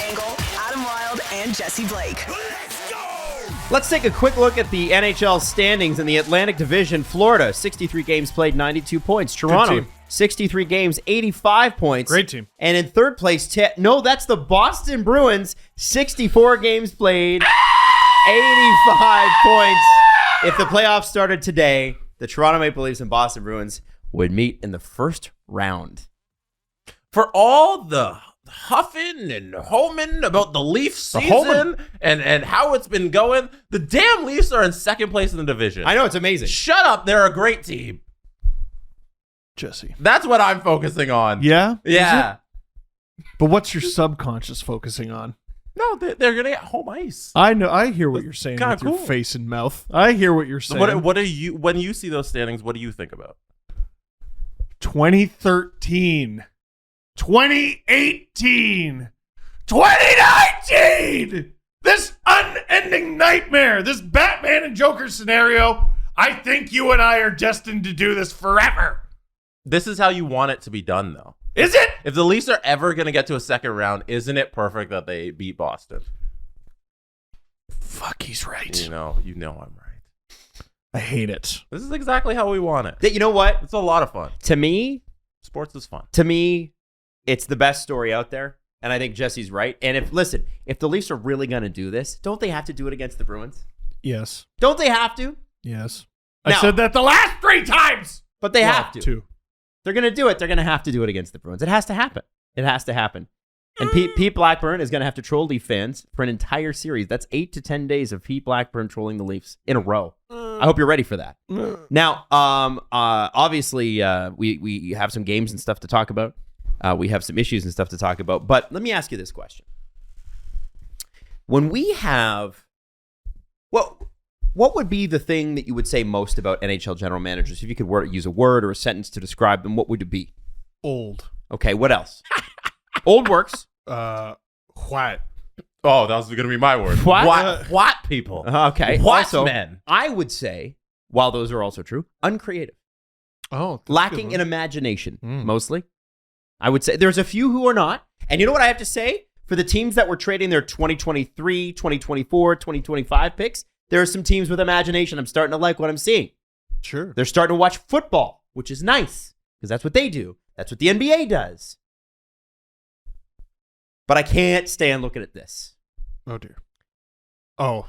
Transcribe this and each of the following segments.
Dangle, Adam Wilde, and Jesse Blake. Let's take a quick look at the NHL standings in the Atlantic Division. Florida, 63 games played, 92 points. Toronto, 63 games, 85 points. Great team. And in third place, that's the Boston Bruins, 64 games played, 85 points. If the playoffs started today, the Toronto Maple Leafs and Boston Bruins would meet in the first round. For all the huffing and homing about the Leaf season and how it's been going, the damn Leafs are in second place in the division. I know, it's amazing. Shut up, they're a great team. Jesse. That's what I'm focusing on. Yeah? Yeah. But what's your subconscious focusing on? No, they're going to get home ice. I know. I hear what you're saying with your face and mouth. I hear what you're saying. What are you, when you see those standings, what do you think about? 2013. 2018, 2019, this unending nightmare, this Batman and Joker scenario. I think you and I are destined to do this forever. This is how you want it to be done, though. Is it? If the Leafs are ever going to get to a second round, isn't it perfect that they beat Boston? Fuck, he's right. You know I'm right. I hate it. This is exactly how we want it. You know what? It's a lot of fun. To me, sports is fun. It's the best story out there, and I think Jesse's right. And if the Leafs are really going to do this, don't they have to do it against the Bruins? Yes. Don't they have to? Yes. Now, I said that the last 3 times. But they have to. 2. They're going to do it. They're going to have to do it against the Bruins. It has to happen. It has to happen. And Pete Blackburn is going to have to troll Leaf fans for an entire series. That's 8 to 10 days of Pete Blackburn trolling the Leafs in a row. I hope you're ready for that. Now, obviously, we have some games and stuff to talk about. We have some issues and stuff to talk about. But let me ask you this question. When we have... What would be the thing that you would say most about NHL general managers? If you could use a word or a sentence to describe them, what would it be? Old. Okay, what else? Old works. What? Oh, that was going to be my word. What people? Okay. What also, men? I would say, while those are also true, uncreative. Oh. Lacking in imagination, mostly. I would say there's a few who are not. And you know what I have to say? For the teams that were trading their 2023, 2024, 2025 picks, there are some teams with imagination. I'm starting to like what I'm seeing. Sure. They're starting to watch football, which is nice because that's what they do. That's what the NBA does. But I can't stand looking at this. Oh, dear. Oh.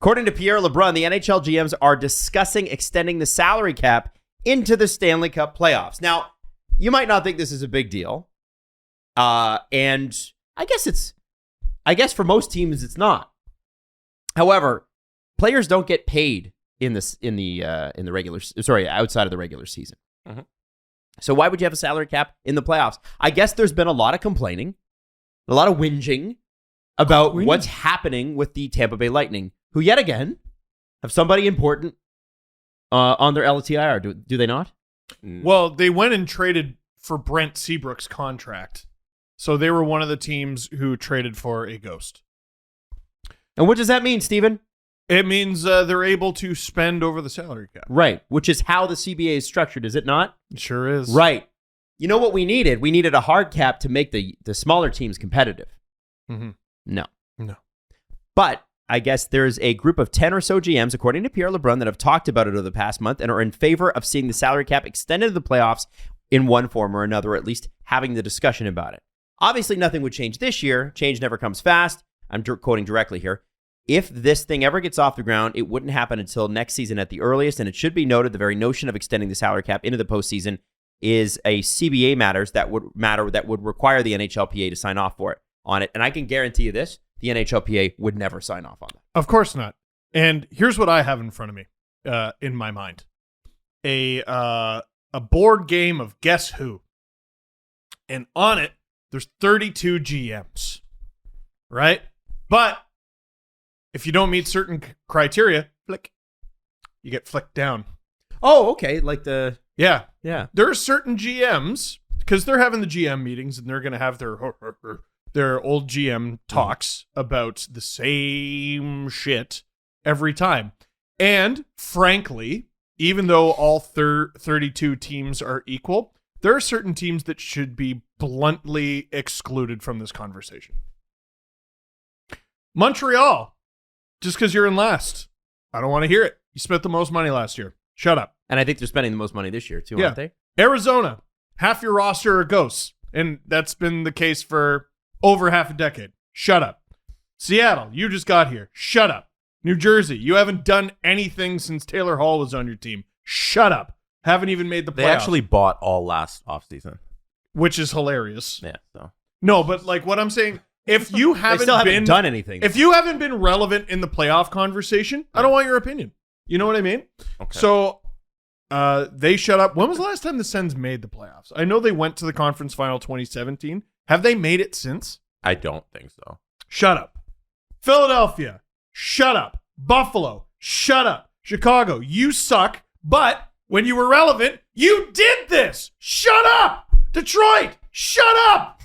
According to Pierre LeBrun, the NHL GMs are discussing extending the salary cap into the Stanley Cup playoffs. Now, you might not think this is a big deal. And I guess for most teams it's not. However, players don't get paid outside of the regular season. Mm-hmm. So why would you have a salary cap in the playoffs? I guess there's been a lot of complaining, a lot of whinging about what's happening with the Tampa Bay Lightning, who yet again have somebody important on their LTIR. Do they not? Well, they went and traded for Brent Seabrook's contract. So they were one of the teams who traded for a ghost. And what does that mean, Steven? It means they're able to spend over the salary cap. Right, which is how the CBA is structured, is it not? It sure is. Right. You know what we needed? We needed a hard cap to make the smaller teams competitive. Mm-hmm. No. But I guess there's a group of 10 or so GMs, according to Pierre LeBrun, that have talked about it over the past month and are in favor of seeing the salary cap extended to the playoffs in one form or another, or at least having the discussion about it. Obviously, nothing would change this year. Change never comes fast. I'm quoting directly here. If this thing ever gets off the ground, it wouldn't happen until next season at the earliest, and it should be noted the very notion of extending the salary cap into the postseason is a CBA matter that would require the NHLPA to sign off on it. And I can guarantee you this, the NHLPA would never sign off on that. Of course not. And here's what I have in front of me, in my mind. A board game of Guess Who. And on it, there's 32 GMs, right? But if you don't meet certain criteria, you get flicked down. Oh, okay. Like the... Yeah. Yeah. There are certain GMs, because they're having the GM meetings, and they're going to have their old GM talks about the same shit every time. And frankly, even though all 32 teams are equal, there are certain teams that should be bluntly excluded from this conversation. Montreal, just because you're in last. I don't want to hear it. You spent the most money last year. Shut up. And I think they're spending the most money this year, too, aren't they? Arizona, half your roster are ghosts. And that's been the case for over half a decade. Shut up. Seattle, you just got here. Shut up. New Jersey, you haven't done anything since Taylor Hall was on your team. Shut up. Haven't even made the playoffs. They actually bought all last offseason. Which is hilarious. Yeah. So No, but like what I'm saying, if you haven't done anything. If you haven't been relevant in the playoff conversation, I don't want your opinion. You know what I mean? Okay. So they shut up. When was the last time the Sens made the playoffs? I know they went to the conference final 2017. Have they made it since? I don't think so. Shut up. Philadelphia, shut up. Buffalo, shut up. Chicago, you suck, but when you were relevant, you did this. Shut up. Detroit, shut up.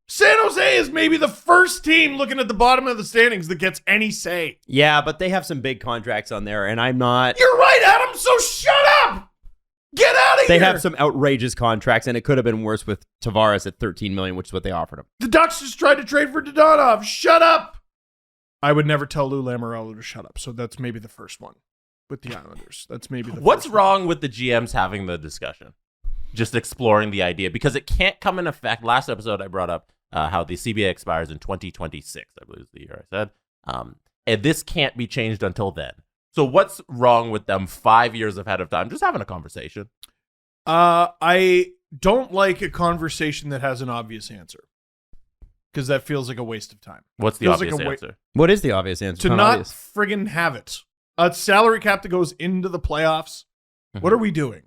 San Jose is maybe the first team looking at the bottom of the standings that gets any say. Yeah, but they have some big contracts on there, and I'm not. You're right, Adam, so shut up. Get out of They here. have some outrageous contracts, and it could have been worse with Tavares at $13 million, which is what they offered him. The Ducks just tried to trade for Dadonov. Shut up. I would never tell Lou Lamoriello to shut up, so that's maybe the first one with the Islanders. That's maybe the What's first wrong with the GMs having the discussion? Just exploring the idea, because it can't come in effect. Last episode I brought up how the CBA expires in 2026, I believe is the year I said. And this can't be changed until then. So what's wrong with them 5 years ahead of time? Just having a conversation. I don't like a conversation that has an obvious answer, because that feels like a waste of time. What's the Feels obvious like a answer? What is the obvious answer? To It's not obvious. friggin' have it. A salary cap that goes into the playoffs. What are we doing?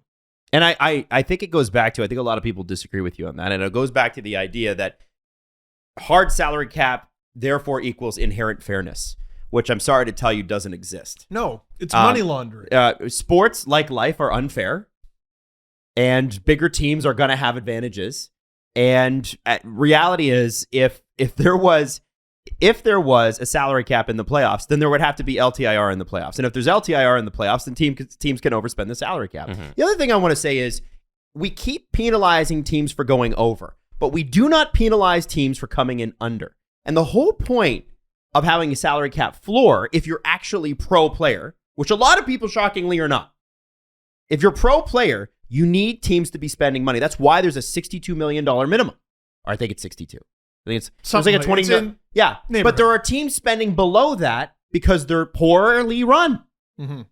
And I think it goes back to, I think a lot of people disagree with you on that, and it goes back to the idea that hard salary cap therefore equals inherent fairness, which I'm sorry to tell you doesn't exist. No, it's money laundering. Sports, like life, are unfair, and bigger teams are going to have advantages. And reality is, if there was a salary cap in the playoffs, then there would have to be LTIR in the playoffs. And if there's LTIR in the playoffs, then teams can overspend the salary cap. The other thing I want to say is we keep penalizing teams for going over, but we do not penalize teams for coming in under. And the whole point of having a salary cap floor, if you're actually pro player, which a lot of people shockingly are not, if you're pro player, you need teams to be spending money. That's why there's a $62 million minimum. Or I think it's 62. I think it's Something like a 20 it's million. in Yeah. neighborhood. But there are teams spending below that because they're poorly run. Mm-hmm.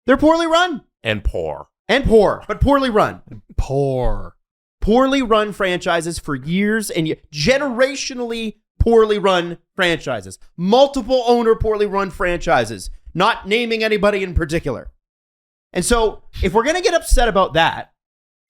They're poorly run. And poor. And poor, but poorly run. Poor. Poorly run franchises for years and generationally poorly run franchises. Multiple owner poorly run franchises. Not naming anybody in particular. And so if we're going to get upset about that,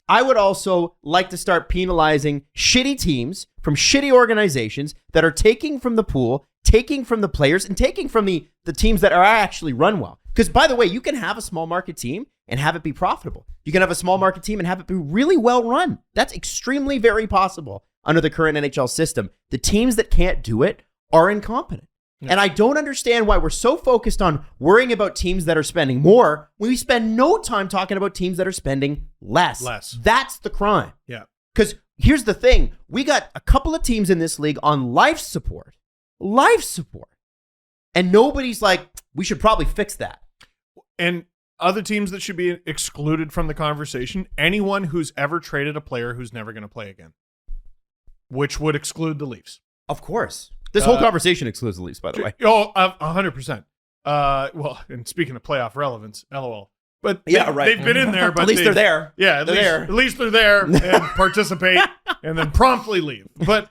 I would also like to start penalizing shitty teams from shitty organizations that are taking from the pool, taking from the players, and taking from the teams that are actually run well. Because, by the way, you can have a small market team and have it be profitable. You can have a small market team and have it be really well run. That's extremely very possible under the current NHL system. The teams that can't do it are incompetent. And I don't understand why we're so focused on worrying about teams that are spending more when we spend no time talking about teams that are spending less. That's the crime. Yeah. Because here's the thing. We got a couple of teams in this league on life support. Life support. And nobody's like, we should probably fix that. And other teams that should be excluded from the conversation, anyone who's ever traded a player who's never going to play again, which would exclude the Leafs. Of course. This whole conversation excludes the Leafs, by the way. Oh, 100%. Well, and speaking of playoff relevance, LOL. But Yeah, right. they've been in there. But At least they're there. Yeah, at least they're there and participate and then promptly leave. But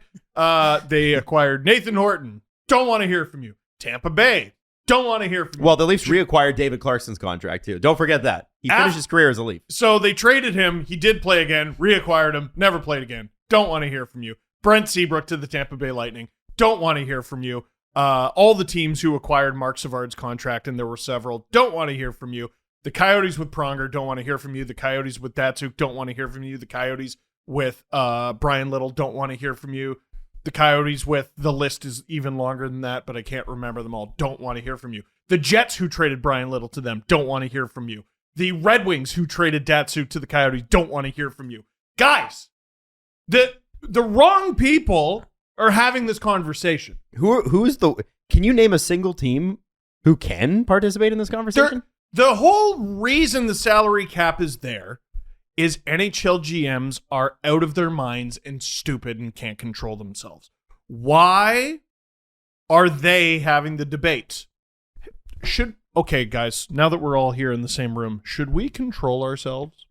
they acquired Nathan Horton. Don't want to hear from you. Tampa Bay. Don't want to hear from you. Well, the Leafs reacquired David Clarkson's contract, too. Don't forget that. He finished his career as a Leaf. So they traded him. He did play again. Reacquired him. Never played again. Don't want to hear from you. Brent Seabrook to the Tampa Bay Lightning. Don't want to hear from you. All the teams who acquired Mark Savard's contract, and there were several, don't want to hear from you. The Coyotes with Pronger don't want to hear from you. The Coyotes with Datsuk don't want to hear from you. The Coyotes with Brian Little don't want to hear from you. The Coyotes with, the list is even longer than that, but I can't remember them all, don't want to hear from you. The Jets who traded Brian Little to them don't want to hear from you. The Red Wings who traded Datsuk to the Coyotes don't want to hear from you. Guys, the wrong people are having this conversation. Who's the... Can you name a single team who can participate in this conversation? The whole reason the salary cap is there is NHL GMs are out of their minds and stupid and can't control themselves. Why are they having the debate? Okay, guys, now that we're all here in the same room, should we control ourselves?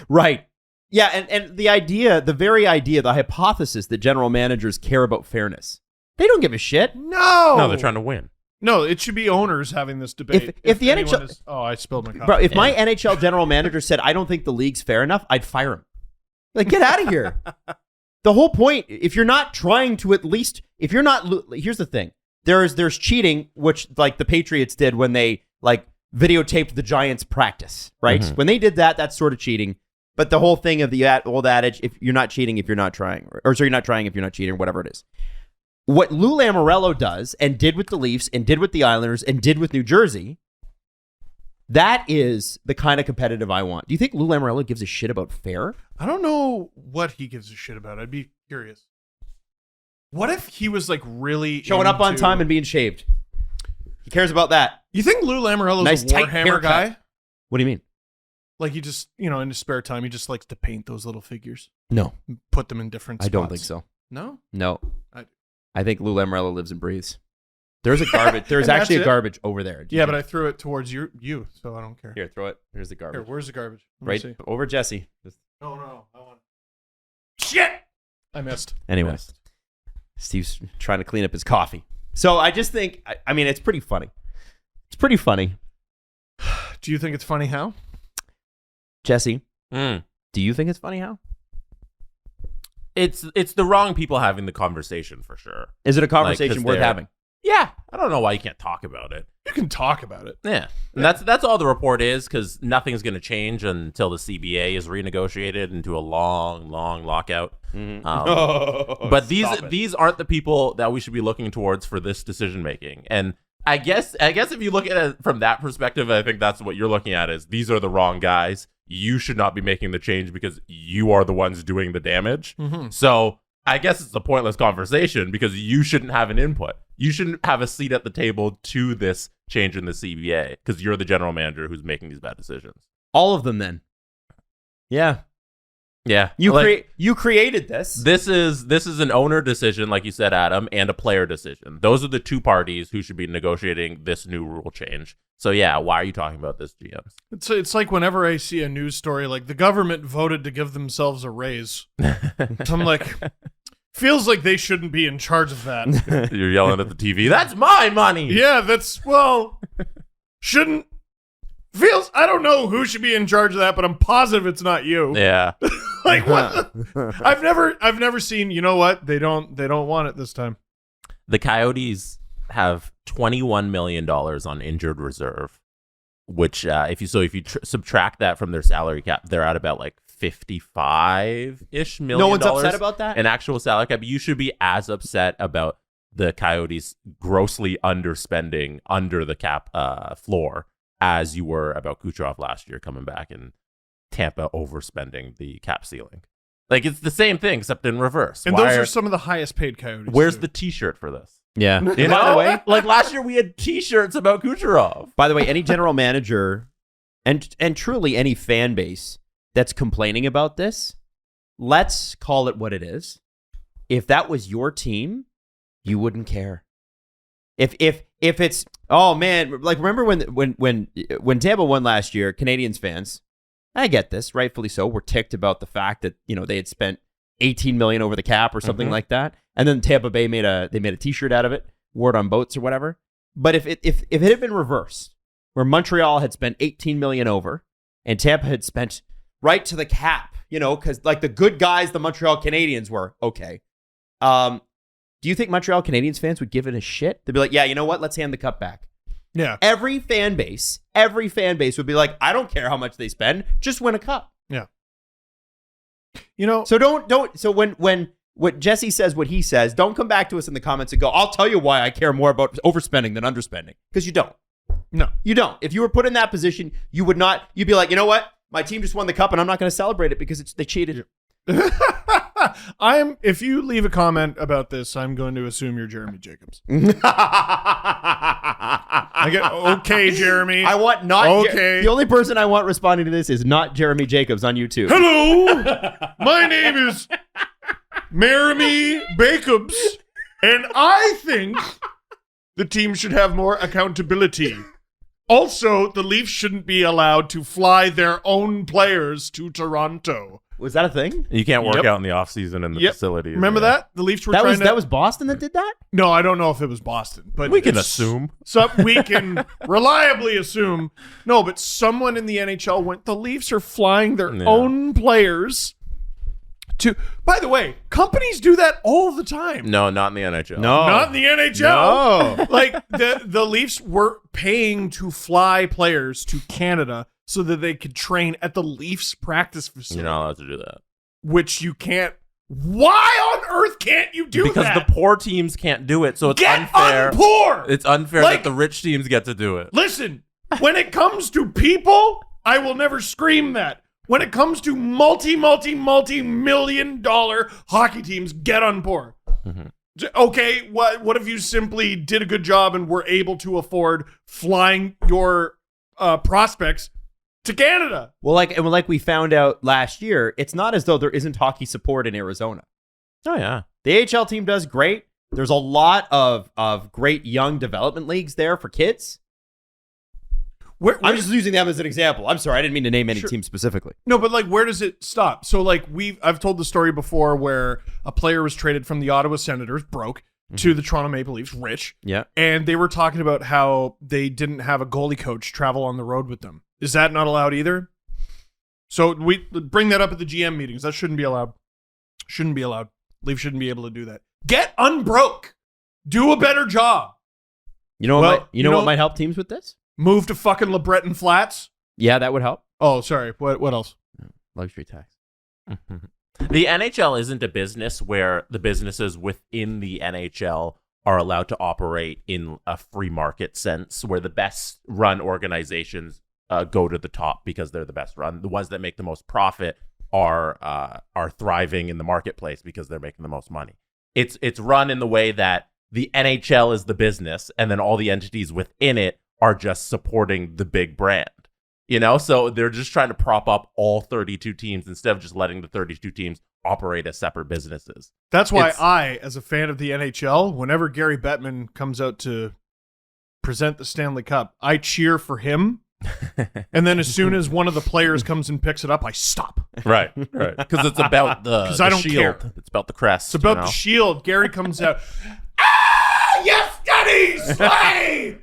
Right. Yeah, and the very idea, the hypothesis that general managers care about fairness. They don't give a shit. No, they're trying to win. No, it should be owners having this debate. If the NHL I spilled my coffee. Bro, if my NHL general manager said, I don't think the league's fair enough, I'd fire him. Like, get out of here. The whole point, if you're not trying to at least, here's the thing. There's cheating, which like the Patriots did when they like videotaped the Giants practice, right? Mm-hmm. When they did that, that's sort of cheating. But the whole thing of the old adage, if you're not cheating, if you're not trying, or so you're not trying if you're not cheating, or whatever it is. What Lou Lamoriello does and did with the Leafs and did with the Islanders and did with New Jersey, that is the kind of competitive I want. Do you think Lou Lamoriello gives a shit about fair? I don't know what he gives a shit about. I'd be curious. What if he was like really Showing up on time and being shaved. He cares about that. You think Lou Lamoriello's Nice a tight Warhammer haircut. guy? What do you mean? Like he just, in his spare time, he just likes to paint those little figures, No, put them in different spots. I don't think so. No? No. I- I think Lou Lamoriello lives and breathes. There's a garbage. There's And actually that's a it? garbage over there. Yeah, but I threw it towards you, so I don't care. Here, throw it. Here's the Here, garbage. where's the garbage? Let me Right see. over Jesse. No, I want. Shit! I missed. Anyway, Steve's trying to clean up his coffee. So I just think, I mean, it's pretty funny. It's pretty funny. Do you think it's funny how? Jesse, do you think it's funny how? It's the wrong people having the conversation for sure. Is it a conversation 'cause worth they're- having? Yeah, I don't know why you can't talk about it. You can talk about it. Yeah, and that's all the report is, because nothing's going to change until the CBA is renegotiated into a long lockout. But these aren't the people that we should be looking towards for this decision making. And I guess if you look at it from that perspective, I think that's what you're looking at is these are the wrong guys. You should not be making the change because you are the ones doing the damage. Mm-hmm. So I guess it's a pointless conversation because you shouldn't have an input. You shouldn't have a seat at the table to this change in the CBA because you're the general manager who's making these bad decisions. All of them then. Yeah. Yeah. You created this. This is an owner decision, like you said, Adam, and a player decision. Those are the two parties who should be negotiating this new rule change. So yeah, why are you talking about this, GMs? It's like whenever I see a news story, like the government voted to give themselves a raise. I'm like, feels like they shouldn't be in charge of that. You're yelling at the TV. That's my money. Yeah, shouldn't. Feels, I don't know who should be in charge of that, but I'm positive it's not you. Yeah. Like what? I've never seen. You know what? They don't want it this time. The Coyotes have $21 million on injured reserve, which if you subtract that from their salary cap, they're at about like $55-ish million. No one's upset about that? An actual salary cap. You should be as upset about the Coyotes grossly underspending under the cap floor as you were about Kucherov last year coming back and Tampa overspending the cap ceiling. Like, it's the same thing, except in reverse. And those are some of the highest paid Coyotes. Where's too. the T-shirt for this? Yeah. You know? By the way, like last year we had T-shirts about Kucherov. By the way, any general manager and truly any fan base that's complaining about this, let's call it what it is. If that was your team, you wouldn't care. If it's, oh man, like remember when Tampa won last year, Canadiens fans, I get this, rightfully so, were ticked about the fact that, they had spent $18 million over the cap or something like that. And then Tampa Bay made a t-shirt out of it, wore it on boats or whatever. But if it had been reversed, where Montreal had spent $18 million over and Tampa had spent right to the cap, because like the good guys, the Montreal Canadiens were, okay. Do you think Montreal Canadiens fans would give it a shit? They'd be like, yeah, you know what? Let's hand the cup back. Yeah. Every fan base would be like, I don't care how much they spend, just win a cup. Yeah. So don't. So when what Jesse says, what he says, don't come back to us in the comments and go, I'll tell you why I care more about overspending than underspending, because you don't. No, you don't. If you were put in that position, you would not. You'd be like, you know what? My team just won the cup, and I'm not going to celebrate it because they cheated. If you leave a comment about this, I'm going to assume you're Jeremy Jacobs. I get okay, Jeremy. I want not okay. The only person I want responding to this is not Jeremy Jacobs on YouTube. Hello, my name is Jeremy Jacobs, and I think the team should have more accountability. Also, the Leafs shouldn't be allowed to fly their own players to Toronto. Was that a thing? You can't work out in the offseason in the facility. Remember that? The Leafs were that was Boston that did that? No, I don't know if it was Boston, but We can assume. So we can reliably assume. No, but someone in the NHL went, the Leafs are flying their own players to. By the way, companies do that all the time. No, not in the NHL. No. Not in the NHL. No. Like the Leafs were paying to fly players to Canada so that they could train at the Leafs practice facility. You're not allowed to do that. Which you can't. Why on earth can't you do because that? Because the poor teams can't do it, so it's Get unfair. Unpoor! It's unfair Like, that the rich teams get to do it. Listen, when it comes to people, I will never scream that. When it comes to multi-million-dollar hockey teams, get unpoor. Mm-hmm. Okay, what if you simply did a good job and were able to afford flying your prospects to Canada? Well, like we found out last year, it's not as though there isn't hockey support in Arizona. Oh, yeah. The AHL team does great. There's a lot of great young development leagues there for kids. I'm just using them as an example. I'm sorry, I didn't mean to name any team specifically. No, but like, where does it stop? So like, I've told the story before where a player was traded from the Ottawa Senators, broke, to the Toronto Maple Leafs, rich. Yeah. And they were talking about how they didn't have a goalie coach travel on the road with them. Is that not allowed either? So we bring that up at the GM meetings. That shouldn't be allowed. Shouldn't be allowed. Leafs shouldn't be able to do that. Get unbroke. Do a better job. You know what? What might help teams with this? Move to fucking LeBreton Flats. Yeah, that would help. Oh, sorry. What else? Luxury tax. The NHL isn't a business where the businesses within the NHL are allowed to operate in a free market sense, where the best run organizations go to the top because they're the best run. The ones that make the most profit are thriving in the marketplace because they're making the most money. It's run in the way that the NHL is the business, and then all the entities within it are just supporting the big brand. You know, so they're just trying to prop up all 32 teams instead of just letting the 32 teams operate as separate businesses. That's why I, as a fan of the NHL, whenever Gary Bettman comes out to present the Stanley Cup, I cheer for him. And then as soon as one of the players comes and picks it up, I stop. Right. Because it's about the I don't shield. care. It's about the crest. It's about the shield. Gary comes out, yes, Daddy, slay!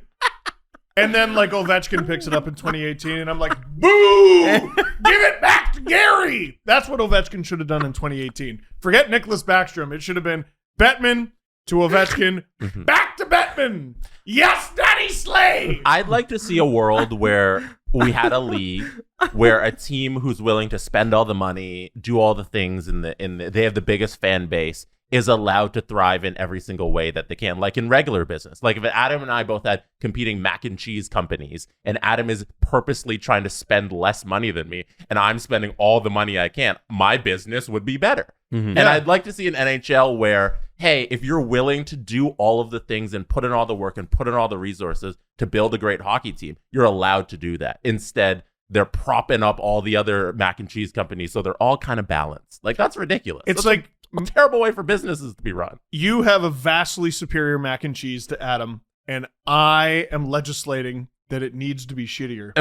And then, like, Ovechkin picks it up in 2018, and I'm like, boo! Give it back to Gary! That's what Ovechkin should have done in 2018. Forget Nicholas Backstrom. It should have been Bettman to Ovechkin, back to Bettman! Yes, Daddy Slay! I'd like to see a world where we had a league where a team who's willing to spend all the money, do all the things, they have the biggest fan base, is allowed to thrive in every single way that they can, like in regular business. Like if Adam and I both had competing mac and cheese companies, and Adam is purposely trying to spend less money than me, and I'm spending all the money I can, my business would be better. And I'd like to see an NHL where, hey, if you're willing to do all of the things and put in all the work and put in all the resources to build a great hockey team, you're allowed to do that. Instead, they're propping up all the other mac and cheese companies so they're all kind of balanced. Like, that's ridiculous. It's That's like a terrible way for businesses to be run. you have a vastly superior mac and cheese to Adam, and I am legislating that it needs to be shittier.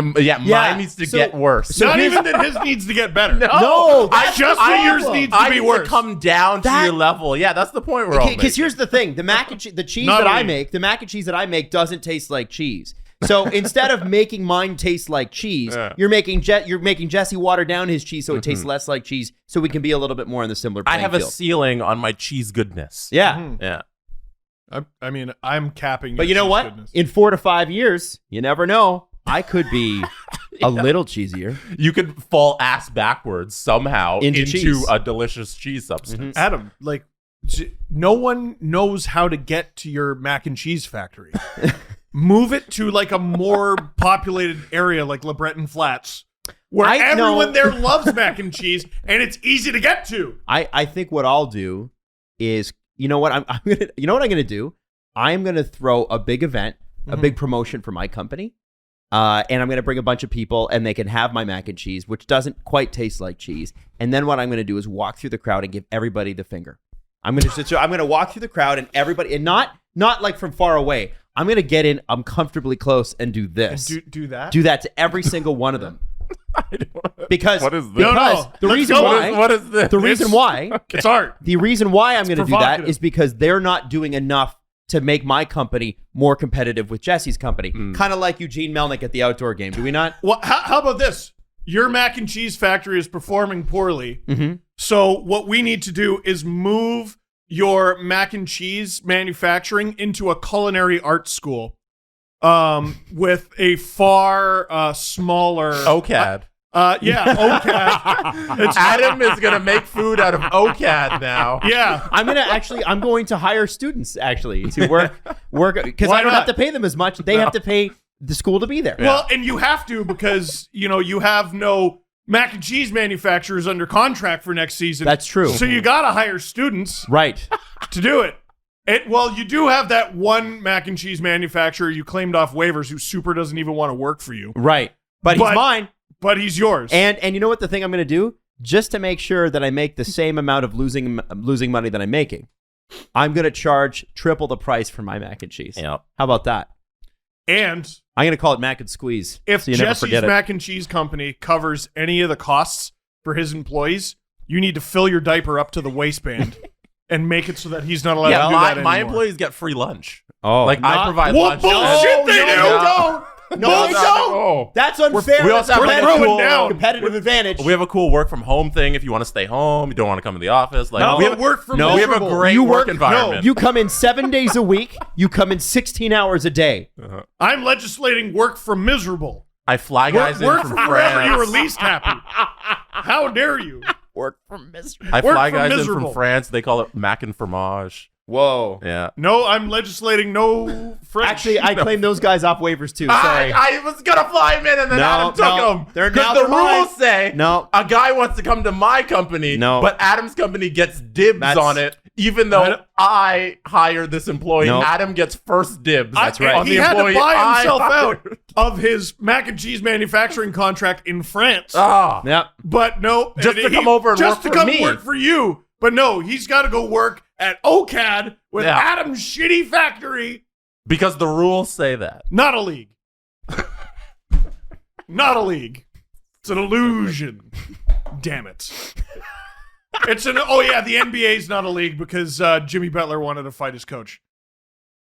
Mine needs to get worse. Not even that his needs to get better. No, I just that yours needs to be need worse. to come down to your level. Yeah, that's the point we're all making. Because here's the thing: the mac and cheese that I make doesn't taste like cheese. So instead of making mine taste like cheese, you're making Jesse water down his cheese so it tastes less like cheese, so we can be a little bit more in the similar playing I have field. a ceiling on my cheese goodness. Yeah. Yeah. I mean, I'm capping. But you know what? Goodness. In 4 to 5 years, you never know. I could be a little cheesier. You could fall ass backwards somehow into cheese. a delicious cheese substance. Adam, like, no one knows how to get to your mac and cheese factory. Move it to like a more populated area like LeBreton Flats. where everyone no. there loves mac and cheese and it's easy to get to. I think what I'll do is, you know what I'm gonna do? I'm gonna throw a big event, a big promotion for my company. And I'm going to bring a bunch of people and they can have my mac and cheese, which doesn't quite taste like cheese. And then what I'm going to do is walk through the crowd and give everybody the finger. I'm going to walk through the crowd and everybody, and not like from far away. I'm going to get in comfortably close and do this. Do that? Do that to every single one of them. Because What is this? because the Let's reason go. why What is this? the reason why It's art. the reason why I'm going to do that provocative. is because they're not doing enough to make my company more competitive with Jesse's company. Kind of like Eugene Melnick at the outdoor game. Do we not? Well, how about this? Your mac and cheese factory is performing poorly. So what we need to do is move your mac and cheese manufacturing into a culinary arts school with a far smaller... OCAD. Yeah, OCAD. Adam is going to make food out of OCAD now. Yeah. I'm going to hire students actually to work because Why I don't not? have to pay them as much. They have to pay the school to be there. Well, and you have to because, you have no mac and cheese manufacturers under contract for next season. That's true. So you got to hire students Right. to do it. Well, you do have that one mac and cheese manufacturer you claimed off waivers who super doesn't even want to work for you. Right. But he's mine. But he's yours. And you know what the thing I'm going to do? Just to make sure that I make the same amount of losing money that I'm making, I'm going to charge triple the price for my mac and cheese. Yep. How about that? And I'm going to call it mac and squeeze. if so you never Jesse's forget it. mac and cheese company covers any of the costs for his employees, you need to fill your diaper up to the waistband and make it so that he's not allowed Yeah, to do that anymore. my employees get free lunch. Oh, Like, I not- provide What lunch. bullshit they do? don't. No, they don't. Oh. That's unfair. We also have That's like a throwing cool, down. competitive advantage. We have a cool work from home thing. If you want to stay home, you don't want to come to the office. Like No, we have work from we have a miserable. great You work work- environment. You come in 7 days a week. You come in 16 hours a day. I'm legislating work from miserable. I fly guys Work in from from wherever you were France. least happy. How dare you? Work from misery. I work fly from guys in miserable. from France. They call it mac and fromage. Whoa. Yeah. No, I'm legislating no French. Actually, I claim those guys off waivers too. Sorry. I was gonna fly him in, and then No, Adam took no. him. They're Because now the they're mine. rules say No. a guy wants to come to my company, No. but Adam's company gets dibs That's- on it, even though I hired this employee. No. Adam gets first dibs. That's right. On He the had to employee buy I himself out hired. of his mac and cheese manufacturing contract in France. Ah. Yep. But no, Just and to come over and just work to for come me. work for you. But no, he's got to go work at OCAD with Yeah. Adam's shitty factory. Because the rules say that. Not a league. Not a league. It's an illusion. Damn it. It's an the NBA's not a league because Jimmy Butler wanted to fight his coach.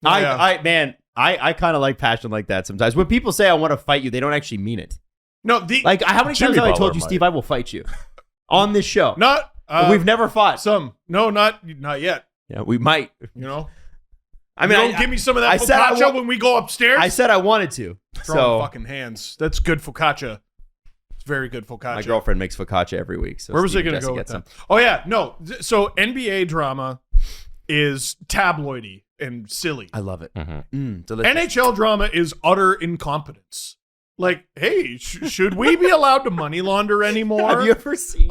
Yeah. I kind of like passion like that sometimes. When people say I want to fight you, they don't actually mean it. No, the Like, how many Jimmy times have I Butler told you, might. Steve, I will fight you on this show? not We've never fought. some. No, not yet. Yeah, we might. You know. I mean, Don't give me some of that I said I focaccia wa- when we go upstairs. I said I wanted to. Throwing So fucking hands. That's good focaccia. It's very good focaccia. my girlfriend makes focaccia every week. So Where was I Steve and going to Jesse go get with some. that? Oh yeah, no. So NBA drama is tabloidy and silly. I love it. Mm-hmm. Delicious. NHL drama is utter incompetence. Like, hey, should we be allowed to money launder anymore? Have you ever seen?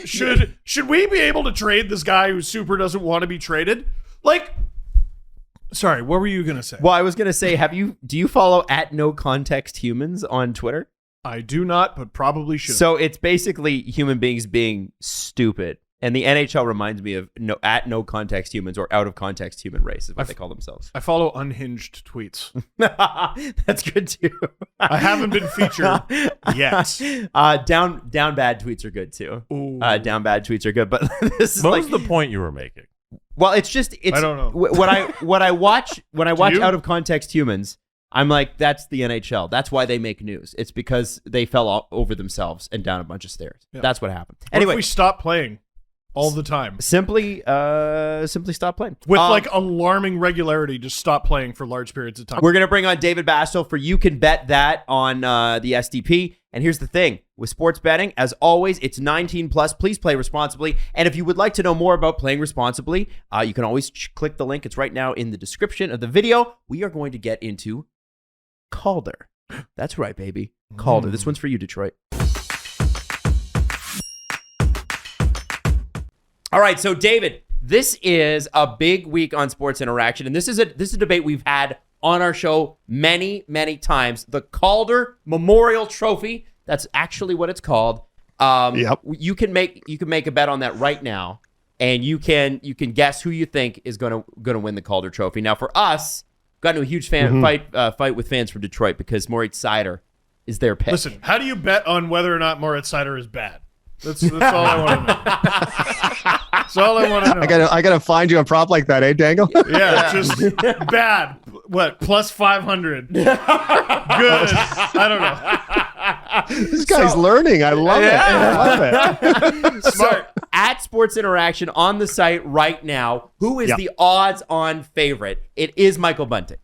Should we be able to trade this guy who super doesn't want to be traded? Like, sorry, what were you gonna say? Well, I was gonna say, do you follow @NoContextHumans on Twitter? I do not, but probably should. So it's basically human beings being stupid, and the NHL reminds me of @NoContextHumans or out of context human race is what they call themselves. I follow unhinged tweets. That's good too. I haven't been featured yet. Down bad tweets are good too. Ooh. Down bad tweets are good, but this is What like, was the point you were making? well, it's I don't know. When I watch you? out of context humans, I'm like, that's the NHL. That's why they make news. It's because they fell over themselves and down a bunch of stairs. Yeah. That's what happened. What Anyway, if we stop playing all the time? simply stop playing With like alarming regularity, just stop playing for large periods of time. We're gonna bring on David Bastel for You Can Bet That on the SDP. And here's the thing with sports betting, as always, it's 19 plus. Please play responsibly. And if you would like to know more about playing responsibly, you can always click the link. It's right now in the description of the video. We are going to get into Calder. That's right, baby. Calder. This one's for you, Detroit. All right, so David, this is a big week on Sports Interaction, and this is a debate we've had on our show many, many times. The Calder Memorial Trophy. That's actually what it's called. Yep. You can make a bet on that right now, and you can guess who you think is gonna win the Calder Trophy. Now, for us, got into a huge fight with fans from Detroit because Moritz Seider is their pick. Listen, how do you bet on whether or not Moritz Seider is bad? That's all I want to know. That's all I want to know. I gotta find you a prop like that, eh, Dangle? Yeah, just bad. What, plus 500? Good. I don't know. This guy's learning. I love it. I love it. So, at Sports Interaction on the site right now, who is the odds-on favorite? It is Michael Bunting.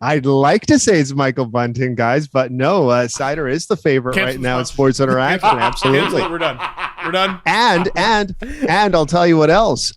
I'd like to say it's Michael Bunting, guys, but no, Seider is the favorite right now in Sports Interaction. Absolutely. We're done. We're done. And I'll tell you what else.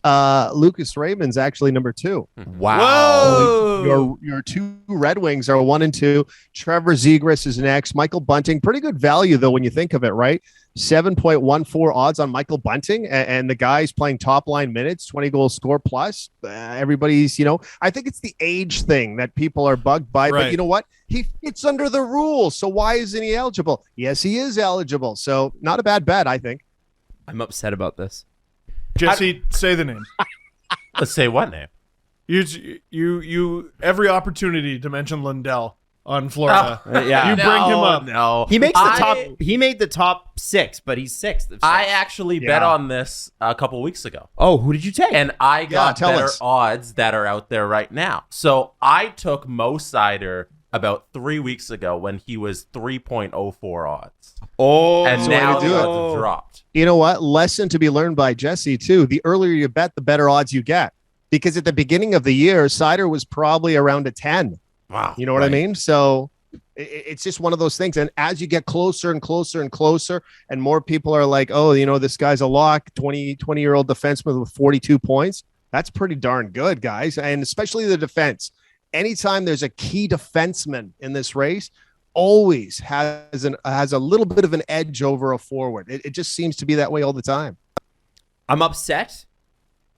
Lucas Raymond's actually number 2. Wow. Whoa. Your 2 Red Wings are 1 and 2. Trevor Zegras is next. Michael Bunting, pretty good value though when you think of it, right? 7.14 odds on Michael Bunting, and the guy's playing top line minutes, 20 goal score plus. Everybody's, I think it's the age thing that people are bugged by, right. But you know what? He fits under the rules, so why isn't he eligible? Yes, he is eligible, so not a bad bet, I think. I'm upset about this. Jesse, say the name. Let's say what name? You every opportunity to mention Lundell on Florida. Yeah. You bring him up. No. He makes the top. He made the top 6, but he's 6th. I actually bet on this a couple weeks ago. Oh, who did you take? And I got tell better us. odds that are out there right now. So I took Mo Seider about 3 weeks ago when he was 3.04 odds. Oh, And the now way to do the it. odds have dropped. You know what? Lesson to be learned by Jesse, too. The earlier you bet, the better odds you get. Because at the beginning of the year, Seider was probably around a 10. Wow. You know what I mean? So it's just one of those things. And as you get closer and closer and closer, and more people are like, oh, this guy's a lock, 20-year-old defenseman with 42 points. That's pretty darn good, guys. And especially the defense. Anytime there's a key defenseman in this race, always has a little bit of an edge over a forward. It just seems to be that way all the time. I'm upset,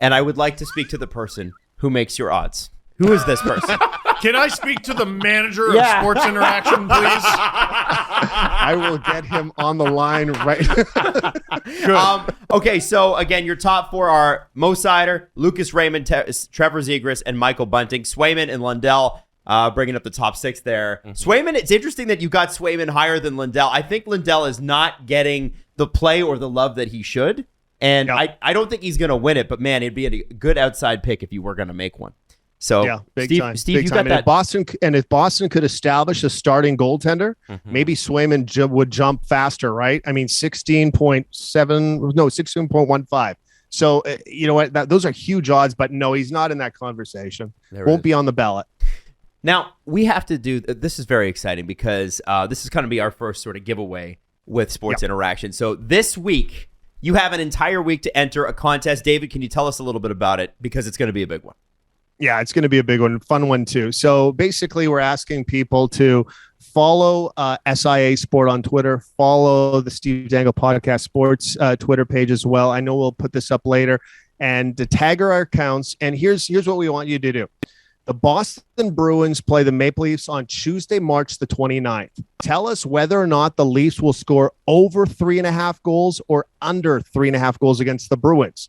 and I would like to speak to the person who makes your odds. Who is this person? Can I speak to the manager of Sports Interaction, please? I will get him on the line right now. Okay, so again, your top 4 are Mo Seider, Lucas Raymond, Trevor Zegras, and Michael Bunting. Swayman and Lundell bringing up the top 6 there. Mm-hmm. Swayman, it's interesting that you got Swayman higher than Lundell. I think Lundell is not getting the play or the love that he should, and I don't think he's going to win it, but man, it'd be a good outside pick if you were going to make one. So, yeah, big Steve, time. Steve, big you time. got that. If Boston could establish a starting goaltender, maybe Swayman would jump faster, right? I mean, 16.15. So, you know what? Those are huge odds, but no, he's not in that conversation. Won't be on the ballot. Now, we have to do, this is very exciting because this is going to be our first sort of giveaway with Sports Interaction. So this week, you have an entire week to enter a contest. David, can you tell us a little bit about it? Because it's going to be a big one. Yeah, it's going to be a big one, fun one too. So basically, we're asking people to follow SIA Sport on Twitter, follow the Steve Dangle Podcast Sports Twitter page as well. I know we'll put this up later, and to tag our accounts. And here's what we want you to do. The Boston Bruins play the Maple Leafs on Tuesday, March the 29th. Tell us whether or not the Leafs will score over 3.5 goals or under 3.5 goals against the Bruins.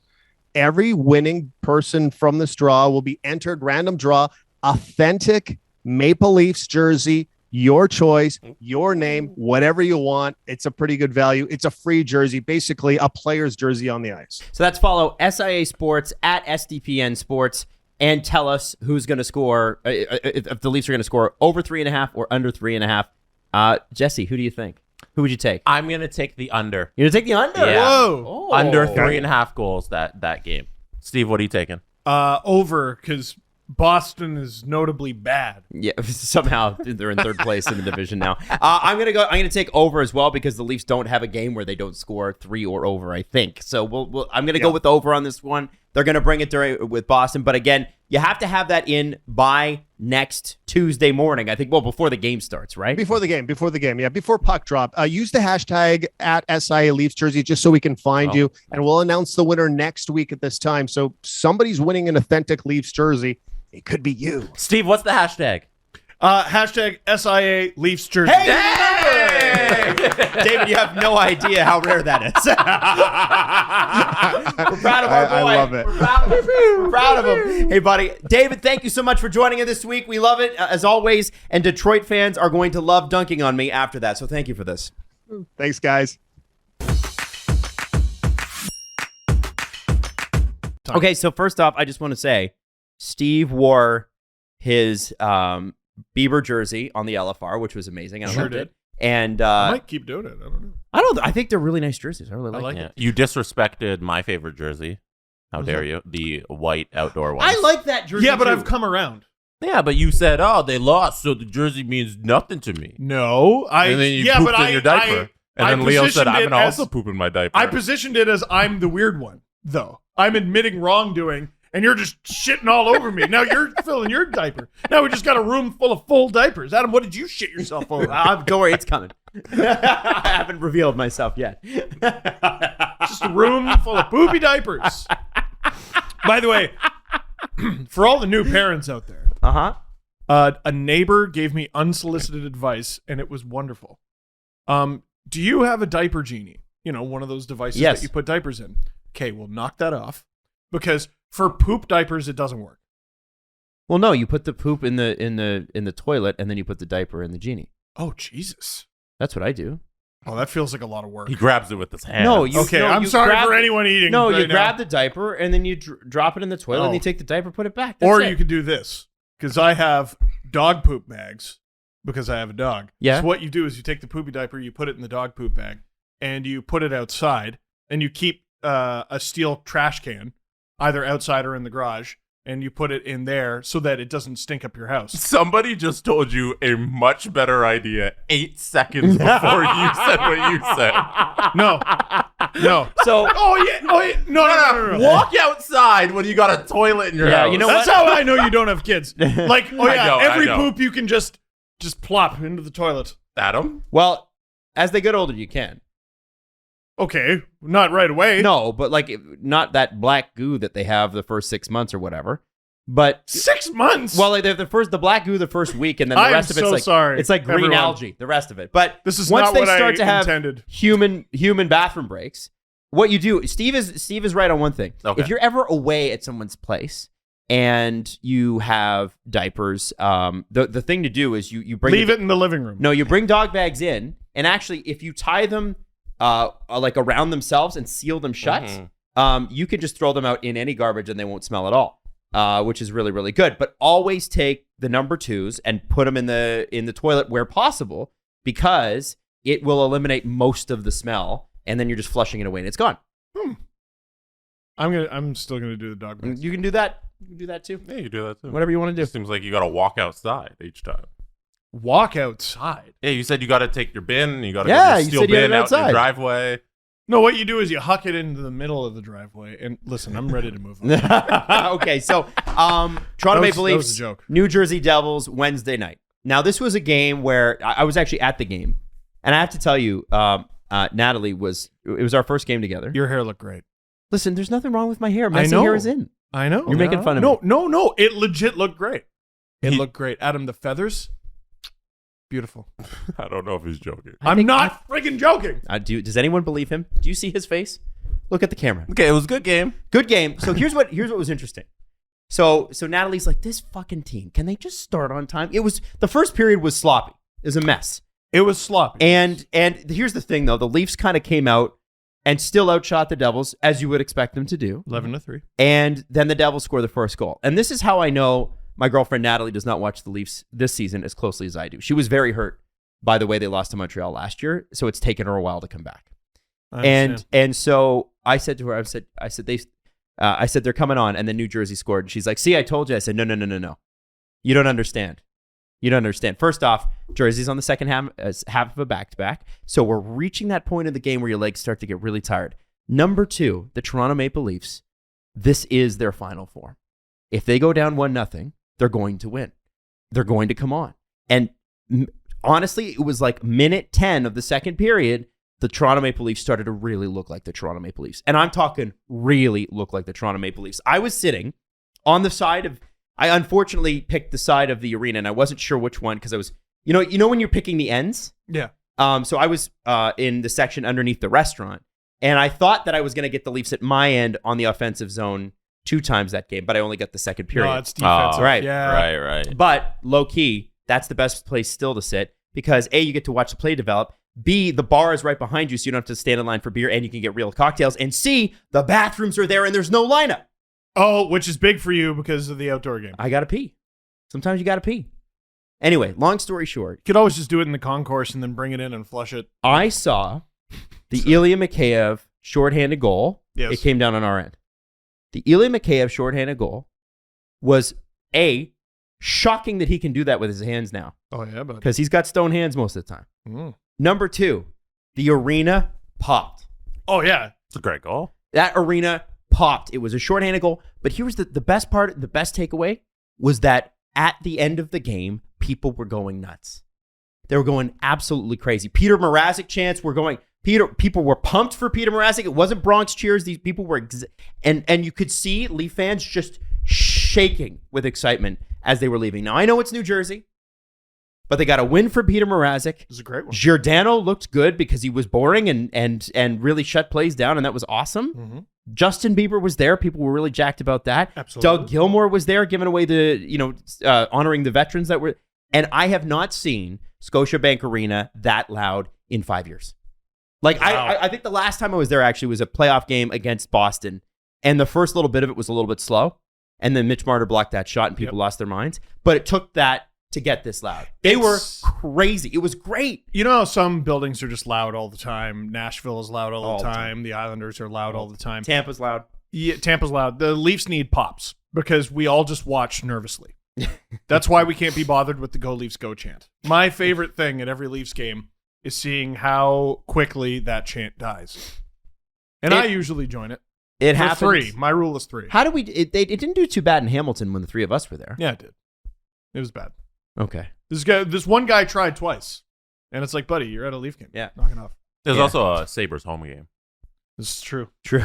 Every winning person from this draw will be entered, random draw, authentic Maple Leafs jersey, your choice, your name, whatever you want. It's a pretty good value. It's a free jersey, basically a player's jersey on the ice. So that's follow SIA Sports at sdpn Sports and tell us who's going to score, if the Leafs are going to score over 3.5 or under 3.5. Jesse, who do you think? Who would you take? I'm going to take the under. You're going to take the under? Yeah. Whoa. Oh. Under 3.5 goals that game. Steve, what are you taking? Over, because Boston is notably bad. Yeah, somehow they're in 3rd place in the division now. I'm gonna take over as well because the Leafs don't have a game where they don't score 3 or over, I think. So I'm gonna go with over on this one. They're gonna bring it with Boston, but again, you have to have that in by next Tuesday morning. I think, well, before the game starts, right? Before the game. Yeah, before puck drop. Use the hashtag at SIA Leafs jersey just so we can find you. And we'll announce the winner next week at this time. So somebody's winning an authentic Leafs jersey. It could be you. Steve, what's the hashtag? Hashtag SIA Leafs jersey. Hey! David, you have no idea how rare that is. We're proud of our boy. I love it. We're proud of him. Hey, buddy. David, thank you so much for joining us this week. We love it, as always. And Detroit fans are going to love dunking on me after that. So thank you for this. Thanks, guys. Okay, so first off, I just want to say, Steve wore his Bieber jersey on the LFR, which was amazing. I loved it. And I might keep doing it. I don't know. I think they're really nice jerseys. I really like it. You disrespected my favorite jersey. How dare you? The white outdoor one. I like that jersey. Yeah, but too. I've come around. Yeah, but you said, "Oh, they lost, so the jersey means nothing to me." No, and then you pooped in your diaper. And then Leo said, "I'm gonna also poop in my diaper." I positioned it as I'm the weird one, though. I'm admitting wrongdoing, and you're just shitting all over me. Now you're filling your diaper. Now we just got a room full of full diapers. Adam, what did you shit yourself over? Don't worry, it's coming. I haven't revealed myself yet. Just a room full of poopy diapers. By the way, for all the new parents out there, a neighbor gave me unsolicited advice, and it was wonderful. Do you have a diaper genie? You know, one of those devices that you put diapers in. Okay, we'll knock that off, because for poop diapers it doesn't work. Well, no, you put the poop in the toilet, and then you put the diaper in the genie. Oh, Jesus. That's what I do. Oh, that feels like a lot of work. He grabs it with his hand. No, I'm sorry for anyone eating. No, right you grab the diaper, and then you drop it in the toilet, and you take the diaper, put it back. That's or it. you could do this, because I have dog poop bags, because I have a dog. Yeah. So what you do is you take the poopy diaper, you put it in the dog poop bag, and you put it outside, and you keep a steel trash can, either outside or in the garage, and you put it in there so that it doesn't stink up your house. Somebody just told you a much better idea 8 seconds before you said what you said. No. So, No. Walk outside when you got a toilet in your house. You know That's what? how I know you don't have kids. Like, every I know. poop you can just plop into the toilet. Adam? Well, as they get older, you can. Okay, not right away. No, but not that black goo that they have the first 6 months or whatever. But 6 months. well, like the black goo the first week, and then the I'm rest of it's so like sorry, it's like green everyone. algae. The rest of it, but This is once not they what start I to have intended. human bathroom breaks, what you do, Steve is right on one thing. Okay. If you're ever away at someone's place and you have diapers, the thing to do is you bring Leave it in the living room. No, you bring dog bags in, and actually, if you tie them like around themselves and seal them shut, you can just throw them out in any garbage and they won't smell at all, which is really, really good. But always take the number 2s and put them in the toilet where possible, because it will eliminate most of the smell, and then you're just flushing it away and it's gone. I'm still gonna do the dog bag. You can do that. You can do that too. Yeah, you do that too. Whatever you want to do. Seems like you got to walk outside each time. Walk outside. Yeah, you said you got to take your bin. You got to Yeah, get you your steel said you had bin it out in outside. your driveway. No, what you do is you huck it into the middle of the driveway. And listen, I'm ready to move on. Okay, so Toronto Maple that was Leafs, a joke. New Jersey Devils, Wednesday night. Now, this was a game where I was actually at the game, and I have to tell you, Natalie it was our first game together. Your hair looked great. Listen, there's nothing wrong with my hair. Messy know. hair is in. I know. You're making fun of me. No. It legit looked great. It looked great. Adam, the feathers, beautiful. I don't know if he's joking. I'm not freaking joking. Does anyone believe him? Do you see his face? Look at the camera. Okay, it was a good game. Good game. So here's what was interesting. So Natalie's like, this fucking team, can they just start on time? The first period was sloppy. It was a mess. It was sloppy. And here's the thing, though. The Leafs kind of came out and still outshot the Devils, as you would expect them to do. 11-3. And then the Devils score the first goal. And this is how I know my girlfriend Natalie does not watch the Leafs this season as closely as I do. She was very hurt by the way they lost to Montreal last year, so it's taken her a while to come back. And so I said to her, I said they're coming on, and then New Jersey scored. And she's like, see, I told you. I said, no. You don't understand. You don't understand. First off, Jersey's on the second half of a back-to-back. So we're reaching that point in the game where your legs start to get really tired. Number 2, the Toronto Maple Leafs, this is their final form. if they go down 1-0, they're going to win. They're going to come on. And honestly, it was like minute 10 of the second period, the Toronto Maple Leafs started to really look like the Toronto Maple Leafs. And I'm talking really look like the Toronto Maple Leafs. I was sitting on the side of, I unfortunately picked the side of the arena, and I wasn't sure which one because I was, you know when you're picking the ends? Yeah. So I was in the section underneath the restaurant, and I thought that I was going to get the Leafs at my end on the offensive zone 2 times that game, but I only got the second period. No, it's defensive. Right. Yeah. Right. But low key, that's the best place still to sit because A, you get to watch the play develop. B, the bar is right behind you, so you don't have to stand in line for beer, and you can get real cocktails. And C, the bathrooms are there, and there's no lineup. Oh, which is big for you because of the outdoor game. I got to pee. Sometimes you got to pee. Anyway, long story short. You could always just do it in the concourse and then bring it in and flush it. I saw the Ilya Mikheyev shorthanded goal. Yes. It came down on our end. The Ilya Mikheyev shorthanded goal was A, shocking that he can do that with his hands now. Oh, yeah, but Because he's got stone hands most of the time. Number 2, the arena popped. Oh, yeah. It's a great goal. That arena popped. It was a shorthanded goal. But here was the best part, the best takeaway was that at the end of the game, people were going nuts. They were going absolutely crazy. Peter Mrazek chants were going. People were pumped for Peter Mrazek. It wasn't Bronx cheers. These people were, and you could see Leaf fans just shaking with excitement as they were leaving. Now I know it's New Jersey, but they got a win for Peter Mrazek. It was a great one. Giordano looked good because he was boring and really shut plays down, and that was awesome. Mm-hmm. Justin Bieber was there. People were really jacked about that. Absolutely. Doug Gilmour was there, giving away honoring the veterans that were. And I have not seen Scotiabank Arena that loud in 5 years. Like, Wow. I think the last time I was there actually was a playoff game against Boston. And the first little bit of it was a little bit slow. And then Mitch Marner blocked that shot and people lost their minds. But it took that to get this loud. They were crazy. It was great. You know how some buildings are just loud all the time? Nashville is loud all the time. The Islanders are loud all the time. Tampa's loud. Yeah, Tampa's loud. The Leafs need pops because we all just watch nervously. That's why we can't be bothered with the Go Leafs Go chant. My favorite thing at every Leafs game is seeing how quickly that chant dies. And I usually join it. It For happened. 3. My rule is 3. How do we? It didn't do too bad in Hamilton when the 3 of us were there. Yeah, it did. It was bad. Okay. This one guy tried twice. And it's like, buddy, you're at a Leaf game. Yeah. Knock it off. There's Yeah. also a Sabres home game. This is true. True.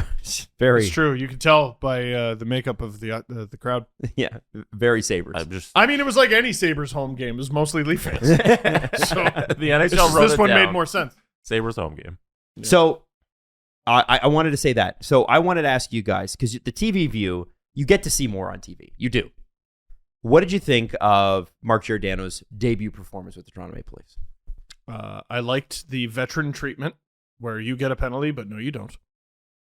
Very. It's true. You can tell by the makeup of the crowd. Yeah. Very Sabres. I mean, it was like any Sabres home game. It was mostly Leaf fans. So The NHL wrote this it one down. made more sense. Sabres home game. So I wanted to say that. So I wanted to ask you guys, because the TV view, you get to see more on TV. You do. What did you think of Mark Giordano's debut performance with the Toronto Maple Leafs? I liked the veteran treatment where you get a penalty, but no, you don't.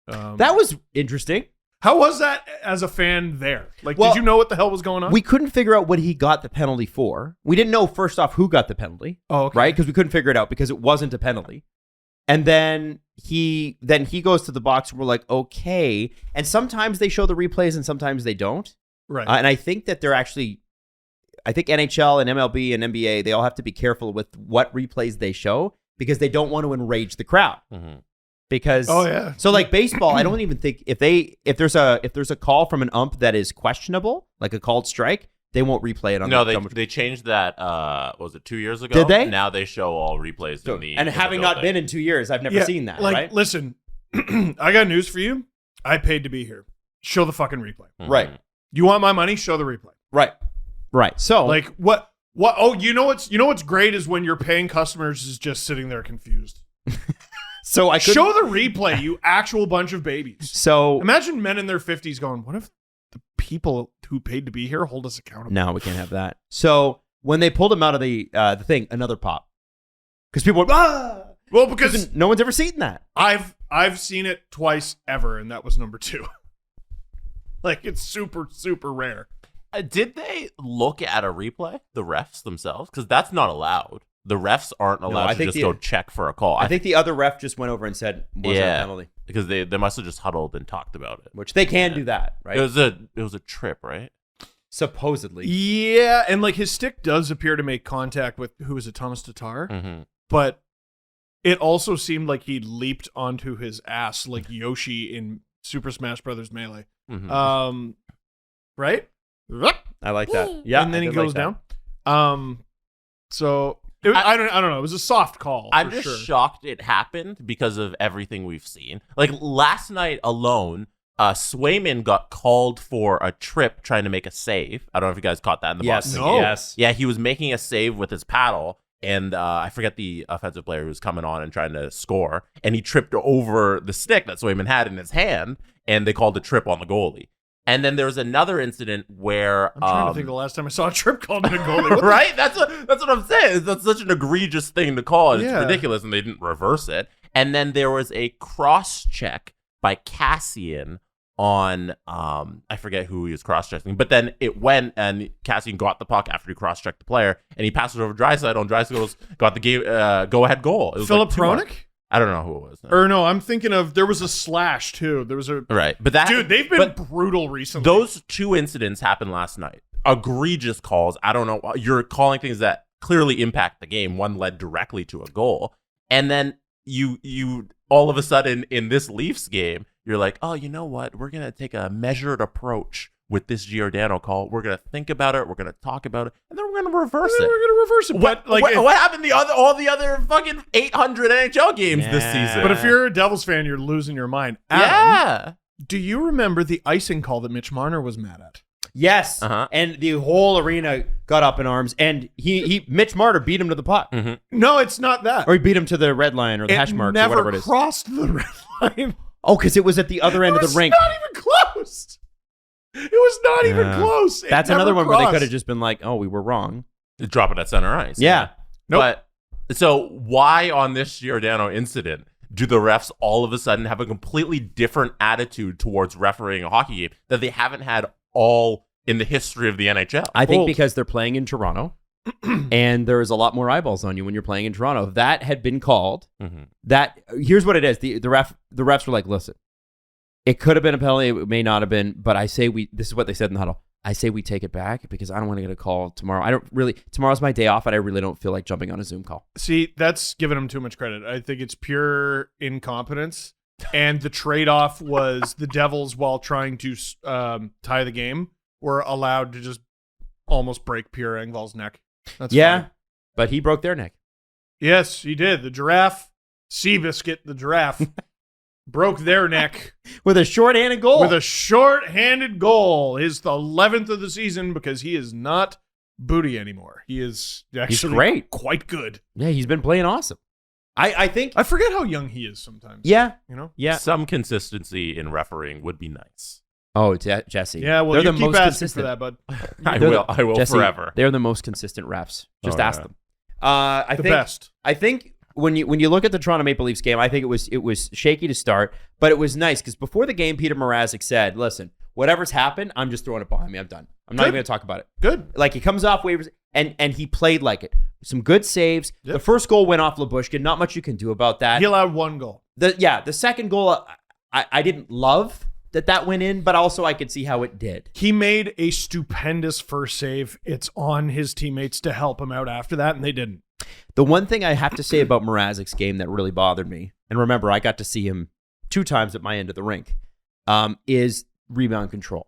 That was interesting. How was that as a fan there? Like, Well, did you know what the hell was going on? We couldn't figure out what he got the penalty for. We didn't know, first off, who got the penalty. Oh, okay. Right? Because we couldn't figure it out because it wasn't a penalty. And then he goes to the box and we're like, okay. And sometimes they show the replays and sometimes they don't. Right. And I think that they're actually, I think NHL and MLB and NBA, they all have to be careful with what replays they show because they don't want to enrage the crowd. Mm-hmm. Because yeah. So like baseball, I don't even think if there's a call from an ump that is questionable, like a called strike, they won't replay it on. No, they changed that. Was it 2 years ago? Did they? Now they show all replays So, in the. and in having the not building. been in 2 years, I've never seen that. Like, right? listen, I got news for you. I paid to be here. Show the fucking replay. Mhm. Right. You want my money? Show the replay. Right. So Like what? Oh, you know what's great is when your paying customers is just sitting there confused. so I could Show the replay, you actual bunch of babies. So Imagine men in their 50s going, what if the people who paid to be here hold us accountable? no, we can't have that. So when they pulled him out of the thing, another pop, because people were Well, because no one's ever seen that. I've seen it twice ever, and that was number 2. Like, it's super, super rare. Did they look at a replay, the refs themselves? Because that's not allowed. The refs aren't allowed I to think just the- go check for a call. I think the other ref just went over and said, was there a Yeah. penalty? because they must have just huddled and talked about it. Which they can do that, right? It was a trip, right? Supposedly. Yeah, and like his stick does appear to make contact with, who is it, Thomas Tatar? Mm-hmm. But it also seemed like he leaped onto his ass like Yoshi in Super Smash Brothers Melee. Mm-hmm. Right? I like that. Yeah, and then I he did goes like that. down. I don't know. It was a soft call. I'm for just sure. shocked it happened because of everything we've seen. Like last night alone, Swayman got called for a trip trying to make a save. I don't know if you guys caught that in the Yes. Boston No. game. Yes. Yeah, he was making a save with his paddle, and I forget the offensive player who was coming on and trying to score, and he tripped over the stick that Swayman had in his hand, and they called a trip on the goalie. And then there was another incident where I'm trying to think the last time I saw a trip called in a goalie. right? That's what I'm saying. That's such an egregious thing to call, and Yeah. it's ridiculous, and they didn't reverse it. And then there was a cross check by Cassian on I forget who he was cross-checking, but then it went and Cassian got the puck after he cross-checked the player, and he passes it over Draisaitl, and Draisaitl got the game go-ahead goal. It was Philip like 2-1. Hronik? I don't know who it was. Or no, I'm thinking of there was a slash too. There was a Right, but that dude. They've been but brutal recently. those two incidents happened last night. Egregious calls. I don't know. You're calling things that clearly impact the game. One led directly to a goal, and then you all of a sudden in this Leafs game, you're like, oh, you know what? We're gonna take a measured approach with this Giordano call. We're gonna think about it. We're gonna talk about it, and then we're gonna reverse it. We're gonna reverse it. What, But like, what happened all the other fucking 800 NHL games this Yeah. season? but if you're a Devils fan, you're losing your mind. Adam, yeah, do you remember the icing call that Mitch Marner was mad at? Yes. Uh-huh. And the whole arena got up in arms, and Mitch Martyr beat him to the puck. No, it's not that. Or he beat him to the red line or the hash marks or never whatever it is. crossed the red line. Oh, because it was at the other end of the rink. Not even close. It was not even Yeah. close. That's It never another one where they crossed. could have just been like, oh, we were wrong. drop it at center ice. Yeah. Nope. But so why on this Giordano incident do the refs all of a sudden have a completely different attitude towards refereeing a hockey game that they haven't had all in the history of the NHL? I think Well- because they're playing in Toronto and there's a lot more eyeballs on you when you're playing in Toronto. That had been called. Mhm. That here's what it is. The refs were like, listen, it could have been a penalty, it may not have been, but I say this is what they said in the huddle. I say we take it back because I don't want to get a call tomorrow. Tomorrow's my day off and I really don't feel like jumping on a Zoom call. See, that's giving him too much credit. I think it's pure incompetence. And the trade-off was the Devils, while trying to tie the game, were allowed to just almost break Pierre Engvall's neck. That's Yeah, fine. but he broke their neck. Yes, he did. The giraffe, Seabiscuit, the giraffe, broke their neck With a short-handed goal. with a short-handed goal. His 11th of the season because he is not booty anymore. He is actually great. quite good. Yeah, he's been playing awesome. I think. I forget how young he is sometimes. Yeah, You know? yeah. Some consistency in refereeing would be nice. Oh, Jesse. Yeah, well, they're you the keep most asking consistent. for that, bud. I They're will Jesse, forever. They're the most consistent refs. Just Oh, ask yeah. them. I The think. best. I think when you look at the Toronto Maple Leafs game, I think it was shaky to start, but it was nice because before the game, Peter Mrazek said, "Listen, whatever's happened, I'm just throwing it behind me. I'm done. I'm not Good. even going to talk about it." Good. Like he comes off waivers and he played like it. Some good saves. Yep. The first goal went off Lyubushkin. Not much you can do about that. He allowed one goal. The second goal, I didn't love that went in, but also I could see how it did. He made a stupendous first save. It's on his teammates to help him out after that, and they didn't. The one thing I have to say about Mrazek's game that really bothered me, and remember, I got to see him 2 times at my end of the rink, is rebound control.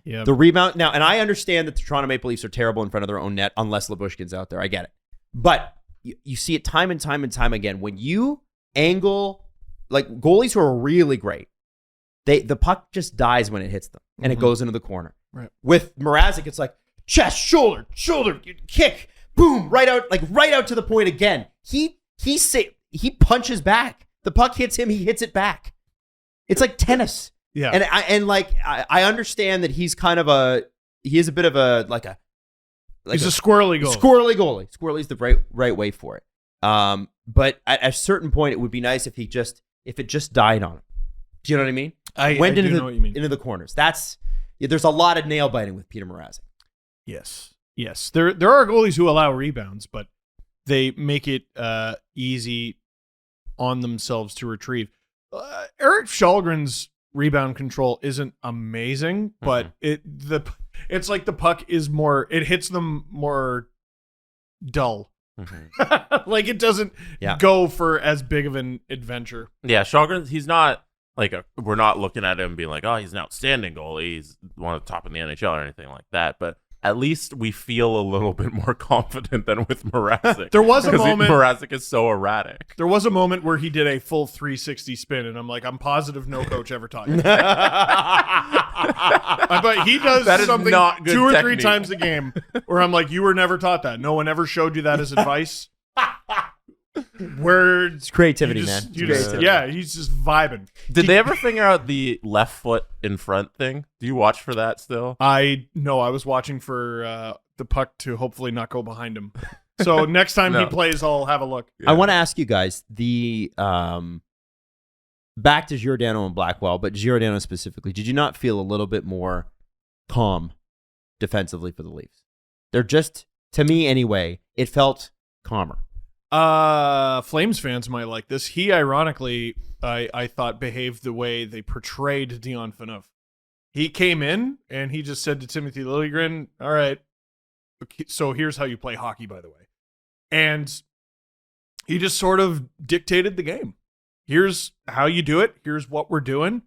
Yeah. The rebound now, and I understand that the Toronto Maple Leafs are terrible in front of their own net unless Lyubushkin's out there. I get it, but you see it time and time and time again when you angle like goalies who are really great. The puck just dies when it hits them, and it goes into the corner. Right. With Mrazek, it's like chest, shoulder, kick, boom, right out to the point again. He punches back. The puck hits him, he hits it back. It's like tennis. Yeah. And I understand that he's kind of he is a bit of a He's a squirrely goal. Squirrely goalie. Squirrely's the right way for it. But at a certain point, it would be nice if it just died on him. Do you know what I mean? I Went do into know what you mean. into the corners. There's a lot of nail biting with Peter Mrazek. Yes. There are goalies who allow rebounds, but they make it easy on themselves to retrieve. Eric Shalgren's rebound control isn't amazing, but it's like the puck is more. It hits them more dull. Like it doesn't Yeah. go for as big of an adventure. Yeah, Shalgren, he's not we're not looking at him being like, oh, he's an outstanding goalie. He's one of the top in the NHL or anything like that. But at least we feel a little bit more confident than with Mrazek. There was a moment. Mrazek is so erratic. There was a moment where he did a full 360 spin, and I'm like, I'm positive no coach ever taught you. But he does That is something not good 2 or 3 technique. times a game where I'm like, you were never taught that. No one ever showed you that as advice. Where It's creativity, you man. just- It's you just- creativity. yeah, he's just vibing. Did they ever figure out the left foot in front thing? Do you watch for that still? I was watching for the puck to hopefully not go behind him. So next time he No. plays, I'll have a look. I want to ask you guys the back to Giordano and Blackwell, but Giordano specifically. Did you not feel a little bit more calm defensively for the Leafs? They're just, to me anyway, it felt calmer. Flames fans might like this. He ironically, I thought, behaved the way they portrayed Dion Phaneuf. He came in and he just said to Timothy Liljegren, all right, so here's how you play hockey, by the way. And he just sort of dictated the game. Here's how you do it. Here's what we're doing.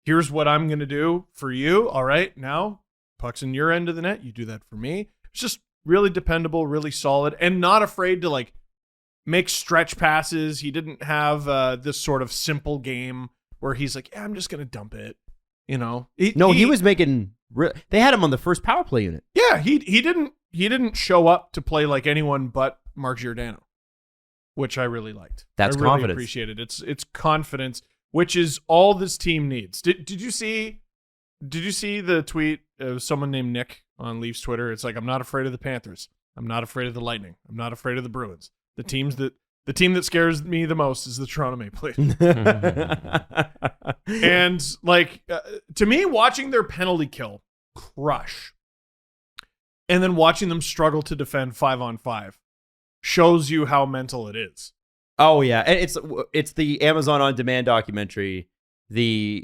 Here's what I'm going to do for you. All right, now puck's in your end of the net. You do that for me. It's just really dependable, really solid, and not afraid to like make stretch passes. He didn't have this sort of simple game where he's like, yeah, I'm just going to dump it. You know, He was making. They had him on the first power play unit. Yeah, he didn't show up to play like anyone but Mark Giordano, which I really liked. That's I really confidence. appreciated it. It's confidence, which is all this team needs. Did you see the tweet of someone named Nick on Leafs Twitter? It's like, I'm not afraid of the Panthers. I'm not afraid of the Lightning. I'm not afraid of the Bruins. The team that scares me the most is the Toronto Maple Leafs. And like to me, watching their penalty kill crush and then watching them struggle to defend 5-on-5 shows you how mental it is. Oh yeah, and it's the Amazon On Demand documentary. They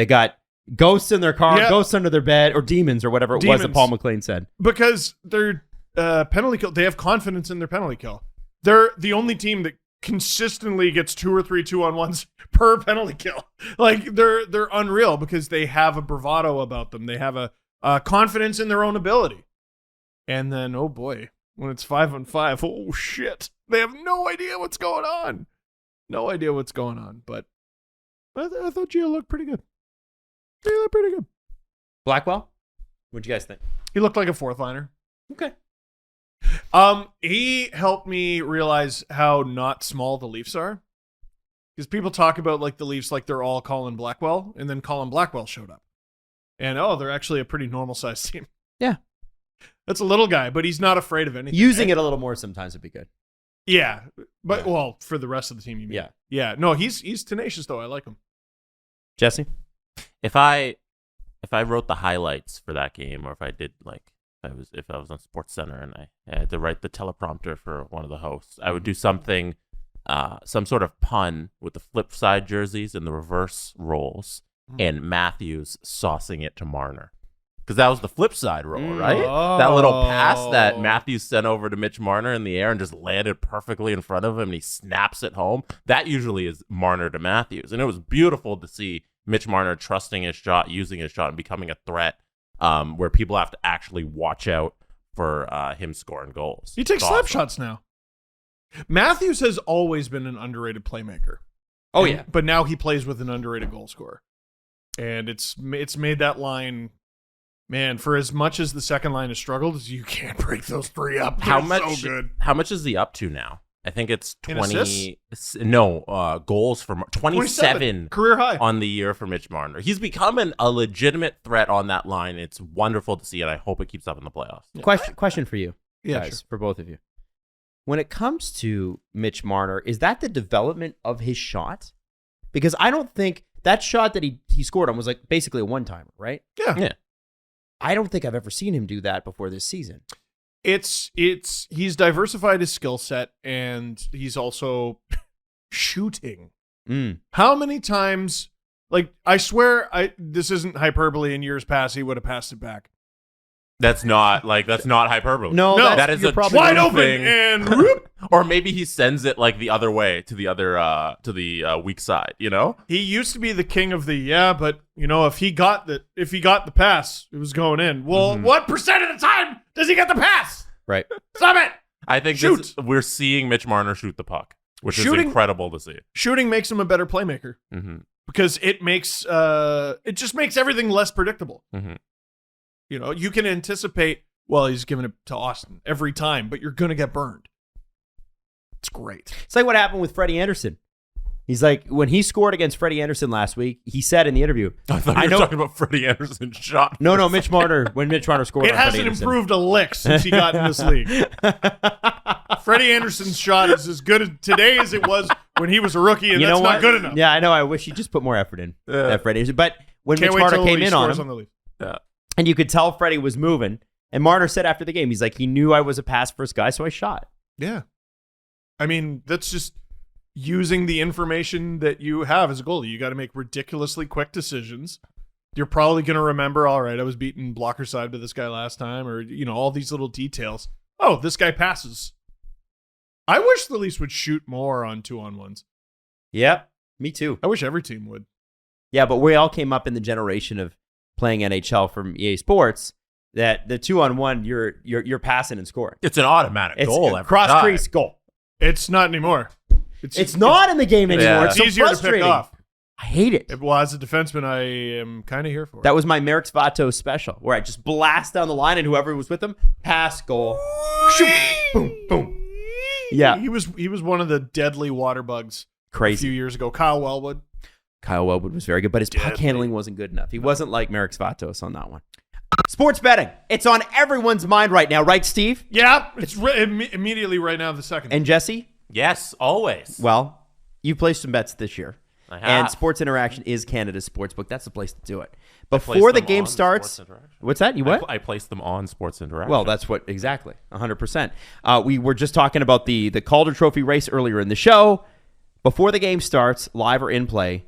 got ghosts in their car, Yeah. ghosts under their bed, or demons, or whatever it was that Demons. Paul McLean said. Because their penalty kill, they have confidence in their penalty kill. They're the only team that consistently gets 2 or 3 2-on-1s per penalty kill. Like they're unreal because they have a bravado about them. They have a confidence in their own ability. And then, oh boy, when it's 5-on-5, oh shit, they have no idea what's going on. No idea what's going on. But I thought Gio looked pretty good. He looked pretty good. Blackwell, what'd you guys think? He looked like a fourth liner. Okay. He helped me realize how not small the Leafs are. Because people talk about like the Leafs like they're all Colin Blackwell, and then Colin Blackwell showed up. And they're actually a pretty normal sized team. Yeah. That's a little guy, but he's not afraid of anything. Using it a little more sometimes would be good. Yeah. But Yeah. well, for the rest of the team, you mean. Yeah. Yeah. No, he's tenacious though. I like him. Jesse? If I wrote the highlights for that game, or if I did if I was on Sports Center and I had to write the teleprompter for one of the hosts, I would do something, some sort of pun with the flip side jerseys and the reverse rolls, and Matthews saucing it to Marner. Because that was the flip side roll, right? That little pass that Matthews sent over to Mitch Marner in the air and just landed perfectly in front of him, and he snaps it home. That usually is Marner to Matthews. And it was beautiful to see Mitch Marner trusting his shot, using his shot, and becoming a threat where people have to actually watch out for him scoring goals. He takes It's slap awesome. shots now. Matthews has always been an underrated playmaker. Oh, yeah. But now he plays with an underrated goal scorer. And it's made that line, man, for as much as the second line has struggled, you can't break those 3 up. How They're much? So good. How much is he up to now? I think it's In 20. No, goals for 27 career high. on the year for Mitch Marner. He's becoming a legitimate threat on that line. It's wonderful to see, and I hope it keeps up in the playoffs. Question for you, Yeah, guys, sure. for both of you. When it comes to Mitch Marner, is that the development of his shot? Because I don't think that shot that he scored on was like basically a one-timer, right? Yeah. I don't think I've ever seen him do that before this season. He's diversified his skill set, and he's also shooting. How many times, like, I swear this isn't hyperbole, in years past he would have passed it back. That's not hyperbole. No, that is you're a probably Wide true open thing. and whoop. Or maybe he sends it like the other way to the other to the weak side. You know, He used to be the king of the but if he got the pass, it was going in. Well, what percent of the time does he get the pass? Right. Stop it. I think we're seeing Mitch Marner shoot the puck, which is incredible to see. Shooting makes him a better playmaker because it just makes everything less predictable. You can anticipate, well, he's giving it to Austin every time, but you're going to get burned. It's great. It's like what happened with Freddie Anderson. He's like, when he scored against Freddie Anderson last week, he said in the interview, I thought you were talking about Freddie Anderson's shot. No, Mitch Marner, when Mitch Marner scored It on hasn't Freddie Anderson. improved a lick since he got in this league. Freddie Anderson's shot is as good today as it was when he was a rookie, and that's not good enough. Yeah, I know. I wish he just put more effort in at Freddie Anderson. But when Can't Mitch wait Marner till came he in on scores him, the Leafs. and you could tell Freddie was moving, and Marner said after the game, he's like, he knew I was a pass-first guy, so I shot. Yeah. I mean, that's just using the information that you have as a goalie. You got to make ridiculously quick decisions. You're probably going to remember, all right, I was beating blocker side by this guy last time, or, all these little details. Oh, this guy passes. I wish the Leafs would shoot more on 2-on-1s. Yep, me too. I wish every team would. Yeah, but we all came up in the generation of playing NHL from EA Sports that the 2-on-1, you're passing and scoring. It's an automatic goal. Every cross time. crease goal. It's not anymore. It's not in the game anymore. Yeah. It's It's so easier to frustrating. pick off. I hate it. Well, as a defenseman, I am kind of here for it. That was my Merrick Svato special, where I just blast down the line and whoever was with him, pass, goal, shoot, boom, boom. Yeah, He was one of the deadly water bugs a crazy. few years ago. Kyle Wellwood. Kyle Wellwood was very good, but his puck handling wasn't good enough. He wasn't like Merrick Svatos on that one. Sports betting. It's on everyone's mind right now, right, Steve? Yeah, it's immediately right now the second. And Jesse? Yes, always. Well, you placed some bets this year. I have. And Sports Interaction is Canada's sportsbook. That's the place to do it. Placed Before the them game on starts, Sports Interaction. what's that? You what? I placed them on Sports Interaction. Well, that's what exactly 100%. We were just talking about the Calder Trophy race earlier in the show. Before the game starts, live or in play,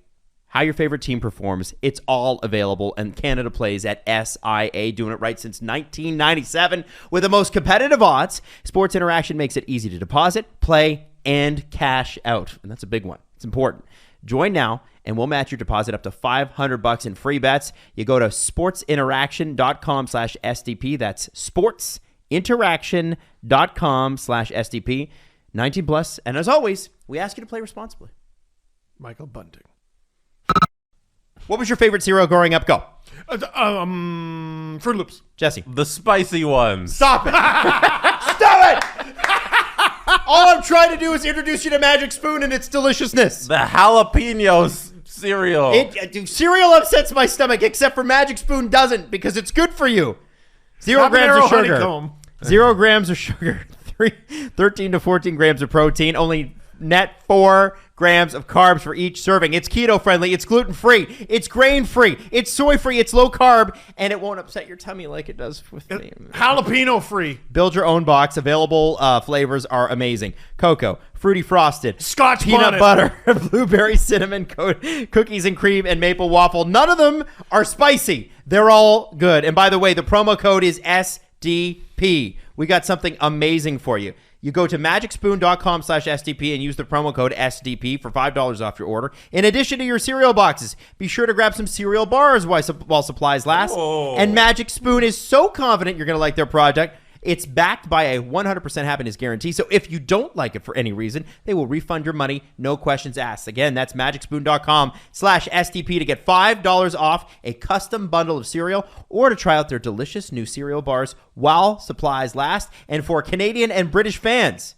how your favorite team performs, it's all available, and Canada plays at SIA, doing it right since 1997 with the most competitive odds. Sports Interaction makes it easy to deposit, play, and cash out, and that's a big one. It's important. Join now, and we'll match your deposit up to $500 in free bets. You go to sportsinteraction.com/SDP. That's sportsinteraction.com/SDP. 19 plus, and as always, we ask you to play responsibly. Michael Bunting. What was your favorite cereal growing up? Go. Fruit Loops. Jesse. the spicy ones. Stop it. Stop it. All I'm trying to do is introduce you to Magic Spoon and its deliciousness. The jalapenos cereal. Cereal upsets my stomach, except for Magic Spoon doesn't, because it's good for you. 0 grams of sugar. Honeycomb. 0 grams of sugar. 13 to 14 grams of protein. Only net 4 grams of carbs for each serving. It's keto friendly. It's gluten free. It's grain free. It's soy free. It's low carb, and it won't upset your tummy like it does with me. Jalapeno free. Build your own box. Available flavors are amazing: cocoa, fruity frosted, Scotch peanut bonnet. butter, blueberry cinnamon cookies and cream, and maple waffle. None of them are spicy. They're all good. And by the way, the promo code is SDP. We got something amazing for you. You go to magicspoon.com/SDP and use the promo code SDP for $5 off your order. In addition to your cereal boxes, be sure to grab some cereal bars while supplies last. Whoa. And Magic Spoon is so confident you're going to like their product, it's backed by a 100% happiness guarantee. So if you don't like it for any reason, they will refund your money, no questions asked. Again, that's magicspoon.com/SDP to get $5 off a custom bundle of cereal, or to try out their delicious new cereal bars while supplies last. And for Canadian and British fans,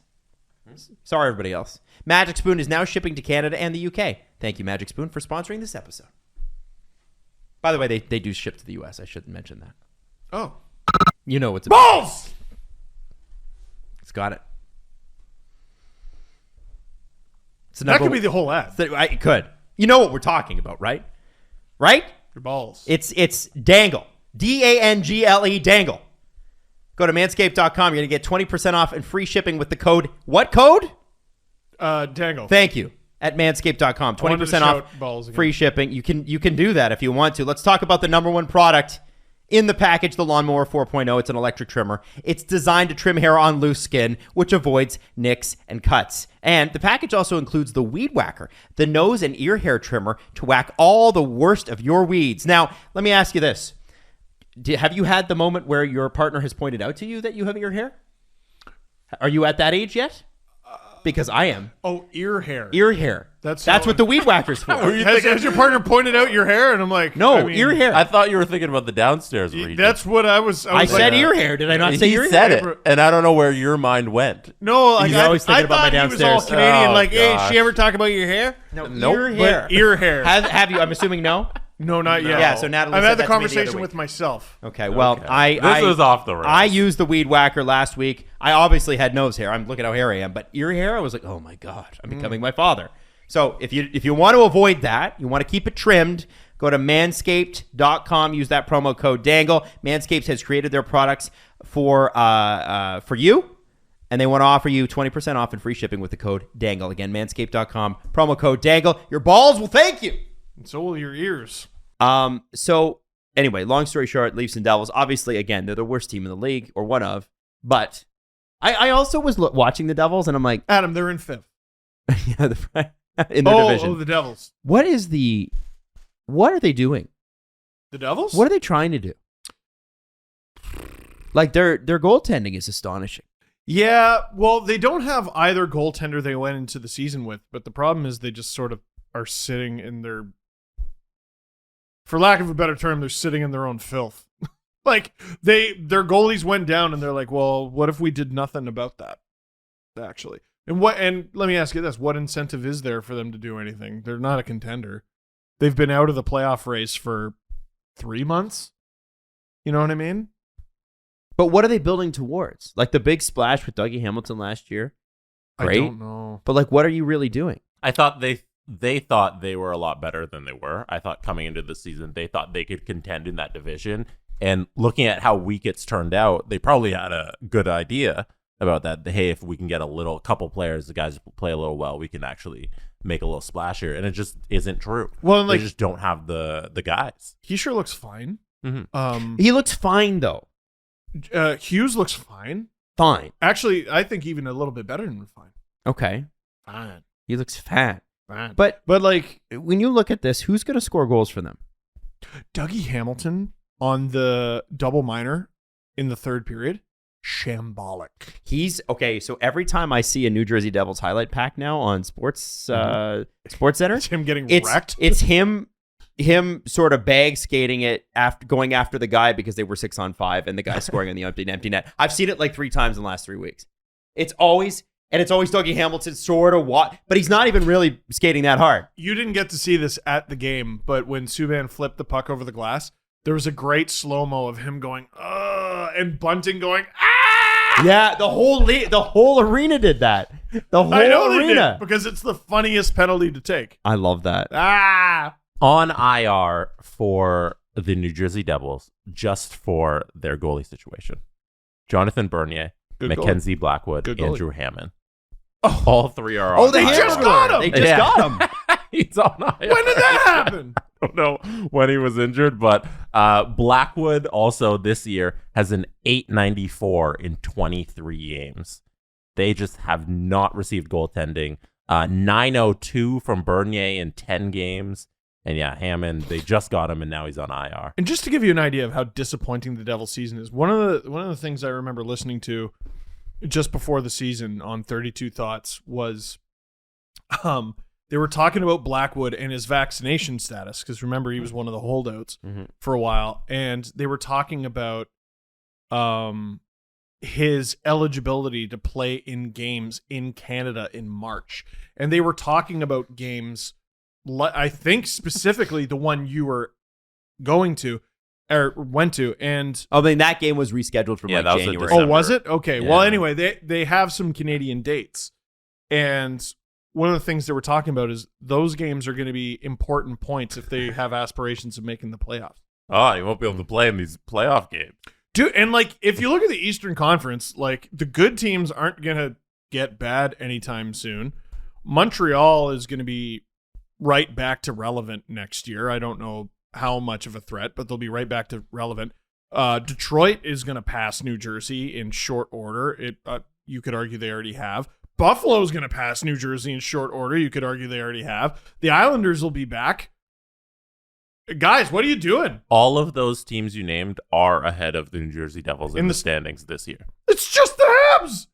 sorry everybody else, Magic Spoon is now shipping to Canada and the UK. Thank you, Magic Spoon, for sponsoring this episode. By the way, they do ship to the US. I should mention that. Oh. You know what's about. Balls! It's got it. That could be the whole ad. It could. You know what we're talking about, right? Right? Your balls. It's Dangle. Dangle. Dangle. Go to manscaped.com. You're going to get 20% off and free shipping with the code. What code? Dangle. Thank you. At manscaped.com. wanted to 20% off shout balls again. free shipping. You can do that if you want to. Let's talk about the number one product In the package, the Lawnmower 4.0, it's an electric trimmer. It's designed to trim hair on loose skin, which avoids nicks and cuts. And the package also includes the Weed Whacker, the nose and ear hair trimmer to whack all the worst of your weeds. Now, let me ask you this. Have you had the moment where your partner has pointed out to you that you have ear hair? Are you at that age yet? Because I am. Oh, ear hair. Ear hair. That's what the Weed Whacker's for. Has your partner pointed out your hair? And I'm like, No, I mean, ear hair. I thought you were thinking about the downstairs region. That's what I was. I said ear hair. Did I not say ear He said hair? it, and I don't know where your mind went. No, like, He's always thinking about my thought he was all downstairs. Canadian. Oh, like, hey, gosh. she ever talk about your hair? No, Nope. ear hair. But ear hair. Have you? I'm assuming no. No, not yet. Yeah, so Natalie I've said had the that to me the other conversation week. with myself. Okay, well, Okay. This is off the rails. I used the Weed Whacker last week. I obviously had nose hair. I'm looking how hairy I am, but ear hair, I was like, oh my god, I'm becoming my father. So if you want to avoid that, you want to keep it trimmed, go to manscaped.com. Use that promo code Dangle. Manscaped has created their products for you. And they want to offer you 20% off and free shipping with the code Dangle. Again, manscaped.com, promo code Dangle. Your balls will thank you. And so will your ears. So anyway, long story short, Leafs and Devils, obviously, again, they're the worst team in the league, or one of. But I also was watching the Devils, and I'm like, Adam, they're in fifth. in their division. Oh, the Devils. What are they doing? The Devils? What are they trying to do? Like, their goaltending is astonishing. Yeah, well, they don't have either goaltender they went into the season with, but the problem is they just sort of are sitting in their, for lack of a better term, they're sitting in their own filth. Like, their goalies went down, and they're like, well, what if we did nothing about that, actually? And let me ask you this, what incentive is there for them to do anything? They're not a contender. They've been out of the playoff race for 3 months. You know what I mean? But what are they building towards? Like the big splash with Dougie Hamilton last year? Great. I don't know. But like, what are you really doing? I thought they thought they were a lot better than they were. I thought coming into the season, they thought they could contend in that division. And looking at how weak it's turned out, they probably had a good idea about that. Hey, if we can get a couple players, the guys play a little well, we can actually make a little splash here. And it just isn't true. Well, they just don't have the guys. He sure looks fine. Mm-hmm. He looks fine, though. Hughes looks fine. Fine. Actually, I think even a little bit better than fine. Okay. Fine. He looks fat. Fine. But like, when you look at this, who's going to score goals for them? Dougie Hamilton on the double minor in the third period, shambolic. He's okay. So every time I see a New Jersey Devils highlight pack now on Sports Center, It's him getting wrecked. It's him sort of bag skating it after going after the guy because they were 6-on-5 and the guy scoring on the empty net. I've seen it like 3 times in the last 3 weeks. It's always Dougie Hamilton sort of but he's not even really skating that hard. You didn't get to see this at the game, but when Subban flipped the puck over the glass, there was a great slow-mo of him going, and Bunting going, ah! Yeah, the whole arena did that. The whole I know they arena. did, because it's the funniest penalty to take. I love that. Ah! On IR for the New Jersey Devils, just for their goalie situation. Jonathan Bernier, Good Mackenzie Blackwood, Good goalie. Andrew Hammond. All three are on Oh, they They just got him! They just got him. He's on IR. When did that happen? I don't know when he was injured, but Blackwood also this year has an 894 in 23 games. They just have not received goaltending. 902 from Bernier in 10 games. And yeah, Hammond, they just got him, and now he's on IR. And just to give you an idea of how disappointing the Devils season is, one of the things I remember listening to just before the season on 32 Thoughts was they were talking about Blackwood and his vaccination status, because remember, he was one of the holdouts for a while, and they were talking about his eligibility to play in games in Canada in March. And they were talking about games, I think specifically the one you were going to or went to, and I mean, that game was rescheduled for Yeah, that was a January. December. oh, was it? Okay. Yeah. Well, anyway, they have some Canadian dates, and one of the things they were talking about is those games are going to be important points if they have aspirations of making the playoffs. Oh, you won't be able to play in these playoff games. Dude, and like, if you look at the Eastern Conference, like, the good teams aren't going to get bad anytime soon. Montreal is going to be right back to relevant next year. I don't know how much of a threat, but they'll be right back to relevant. Detroit is going to pass New Jersey in short order. You could argue they already have. Buffalo's going to pass New Jersey in short order. You could argue they already have. The Islanders will be back. Guys, what are you doing? All of those teams you named are ahead of the New Jersey Devils in the standings this year. It's just the Habs.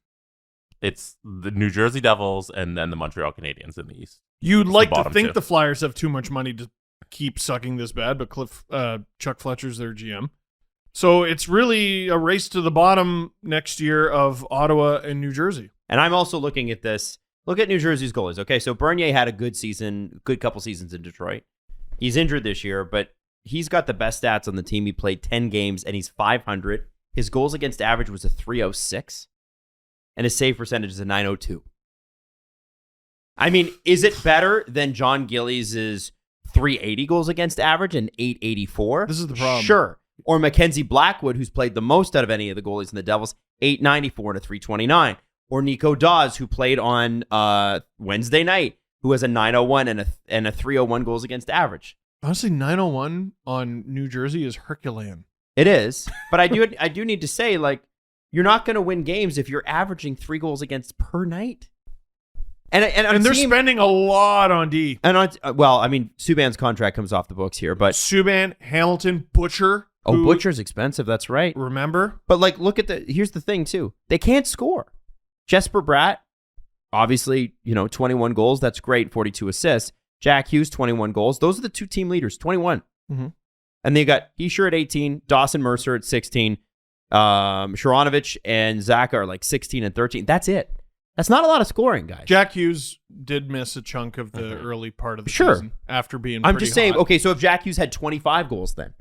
It's the New Jersey Devils and then the Montreal Canadiens in the East. You'd like to think two. the Flyers have too much money to keep sucking this bad, but Chuck Fletcher's their GM. So it's really a race to the bottom next year of Ottawa and New Jersey. And I'm also looking at this. Look at New Jersey's goalies. Okay, so Bernier had a good couple seasons in Detroit. He's injured this year, but he's got the best stats on the team. He played 10 games, and he's .500. His goals against average was a .306, and his save percentage is a .902. I mean, is it better than John Gillies' .380 goals against average and .884? This is the problem. Sure. Or Mackenzie Blackwood, who's played the most out of any of the goalies in the Devils, .894 and a .329. Or Nico Dawes, who played on Wednesday night, who has a .901 and a .301 goals against average. Honestly, 901 on New Jersey is Herculean. It is, but I do need to say, like, you're not going to win games if you're averaging 3 goals against per night. And they're spending a lot on D. And I mean, Subban's contract comes off the books here, but Subban, Hamilton, Butcher. Butcher's expensive. That's right. Remember? But like, here's the thing too. They can't score. Jesper Bratt, obviously, 21 goals. That's great. 42 assists. Jack Hughes, 21 goals. Those are the two team leaders, 21. Mm-hmm. And they got Heischer at 18, Dawson Mercer at 16, Sharonovich and Zaka are like 16 and 13. That's it. That's not a lot of scoring, guys. Jack Hughes did miss a chunk of the early part of the season after being I'm just saying, hot. okay, so if Jack Hughes had 25 goals then,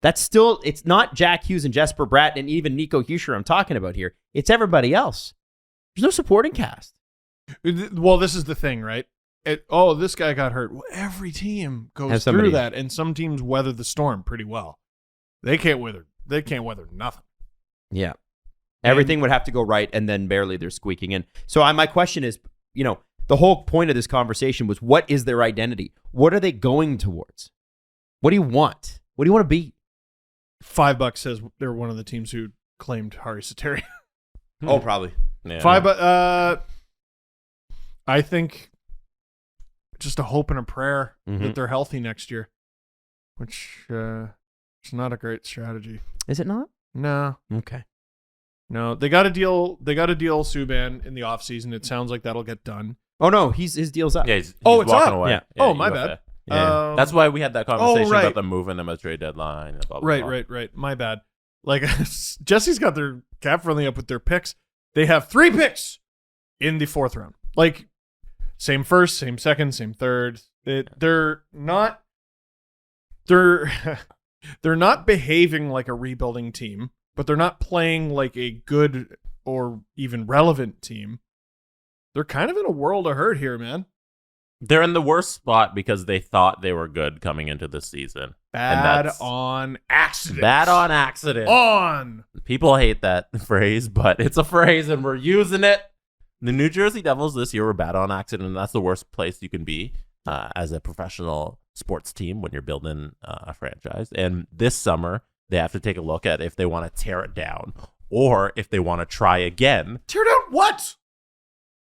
that's still, it's not Jack Hughes and Jesper Bratt and even Nico Heischer I'm talking about here. It's everybody else. There's no supporting cast. Well, this is the thing, right? This guy got hurt. Well, every team goes through that, and some teams weather the storm pretty well. They can't weather nothing. Yeah. Everything would have to go right, and then barely they're squeaking in. So my question is, the whole point of this conversation was, what is their identity? What are they going towards? What do you want? What do you want to be? $5 says they're one of the teams who claimed Hari Sateri. Oh, probably. Yeah. I think just a hope and a prayer that they're healthy next year, which is not a great strategy. Is it not? No. Okay. No, they got to deal Subban in the offseason. It sounds like that'll get done. Oh no, his deal's up. Yeah, he's it's walking up. away. Yeah. Oh, my bad. Yeah. That's why we had that conversation right. about them moving him at trade deadline. And blah, blah, blah. Right. My bad. Like, Jesse's got their cap friendly up with their picks. They have 3 picks in the 4th round. Like, same first, same second, same third. They're not behaving like a rebuilding team, but they're not playing like a good or even relevant team. They're kind of in a world of hurt here, man. They're in the worst spot because they thought they were good coming into the season. Bad on accident. Bad on accident. On. People hate that phrase, but it's a phrase and we're using it. The New Jersey Devils this year were bad on accident, and that's the worst place you can be as a professional sports team when you're building a franchise. And this summer, they have to take a look at if they want to tear it down or if they want to try again. Tear down what?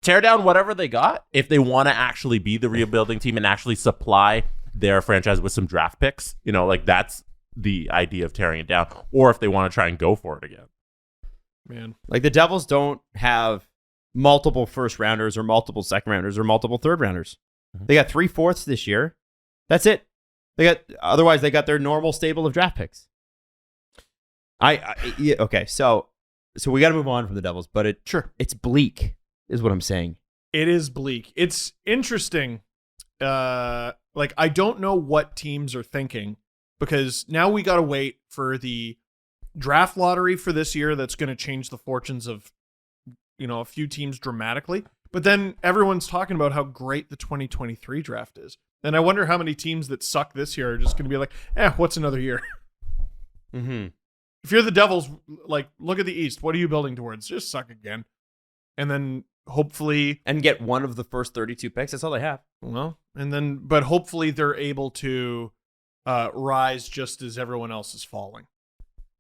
Tear down whatever they got if they want to actually be the rebuilding team and actually supply their franchise with some draft picks. That's the idea of tearing it down. Or if they want to try and go for it again. Man. Like, the Devils don't have multiple first rounders or multiple second rounders or multiple third rounders. They got 3/4 this year. That's it. Otherwise they got their normal stable of draft picks. Okay, so we got to move on from the Devils, but it's bleak, is what I'm saying. It is bleak. It's interesting. I don't know what teams are thinking, because now we got to wait for the draft lottery for this year. That's going to change the fortunes of, a few teams dramatically. But then everyone's talking about how great the 2023 draft is. And I wonder how many teams that suck this year are just going to be like, what's another year? Mm-hmm. If you're the Devils, look at the East. What are you building towards? Just suck again. And then hopefully... And get one of the first 32 picks. That's all they have. Well, but hopefully they're able to rise just as everyone else is falling.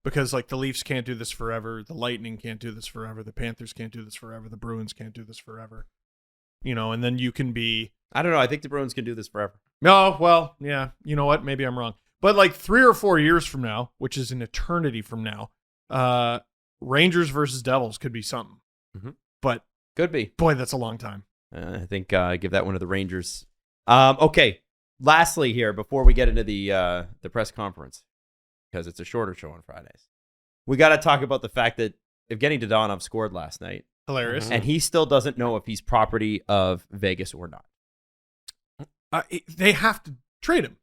because like the Leafs can't do this forever, the Lightning can't do this forever, the Panthers can't do this forever, the Bruins can't do this forever. And then you can be. I don't know. I think the Bruins can do this forever. No, well, yeah. You know what? Maybe I'm wrong. But like 3 or 4 years from now, which is an eternity from now, Rangers versus Devils could be something. Mm-hmm. But could be. Boy, that's a long time. I think give that one to the Rangers. Okay. Lastly, here before we get into the press conference, because it's a shorter show on Fridays, we got to talk about the fact that Evgenii Dadonov scored last night. Hilarious. And he still doesn't know if he's property of Vegas or not. They have to trade him.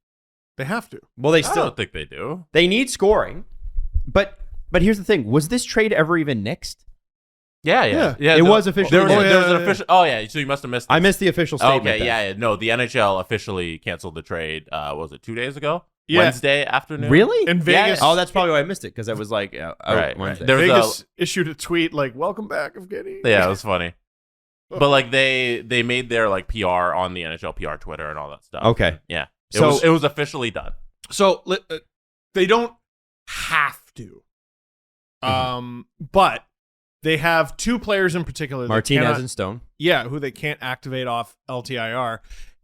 They have to. Well, I don't think they do. They need scoring, but here's the thing: was this trade ever even nixed? Yeah. It was officially. There was an official. Oh yeah, so you must have missed. I missed the official statement. Okay, yeah. No, the NHL officially canceled the trade. Was it 2 days ago? Yeah. Wednesday afternoon. Really? In Vegas. Oh, that's probably why I missed it because I was like, Right. Wednesday. Vegas issued a tweet like, "Welcome back, Evgenii." Yeah, it was funny. But like they made their like PR on the NHL PR Twitter and all that stuff. Okay. Yeah. So it was officially done. So they don't have to, but they have 2 players in particular. That Martinez and Stone. Yeah, who they can't activate off LTIR.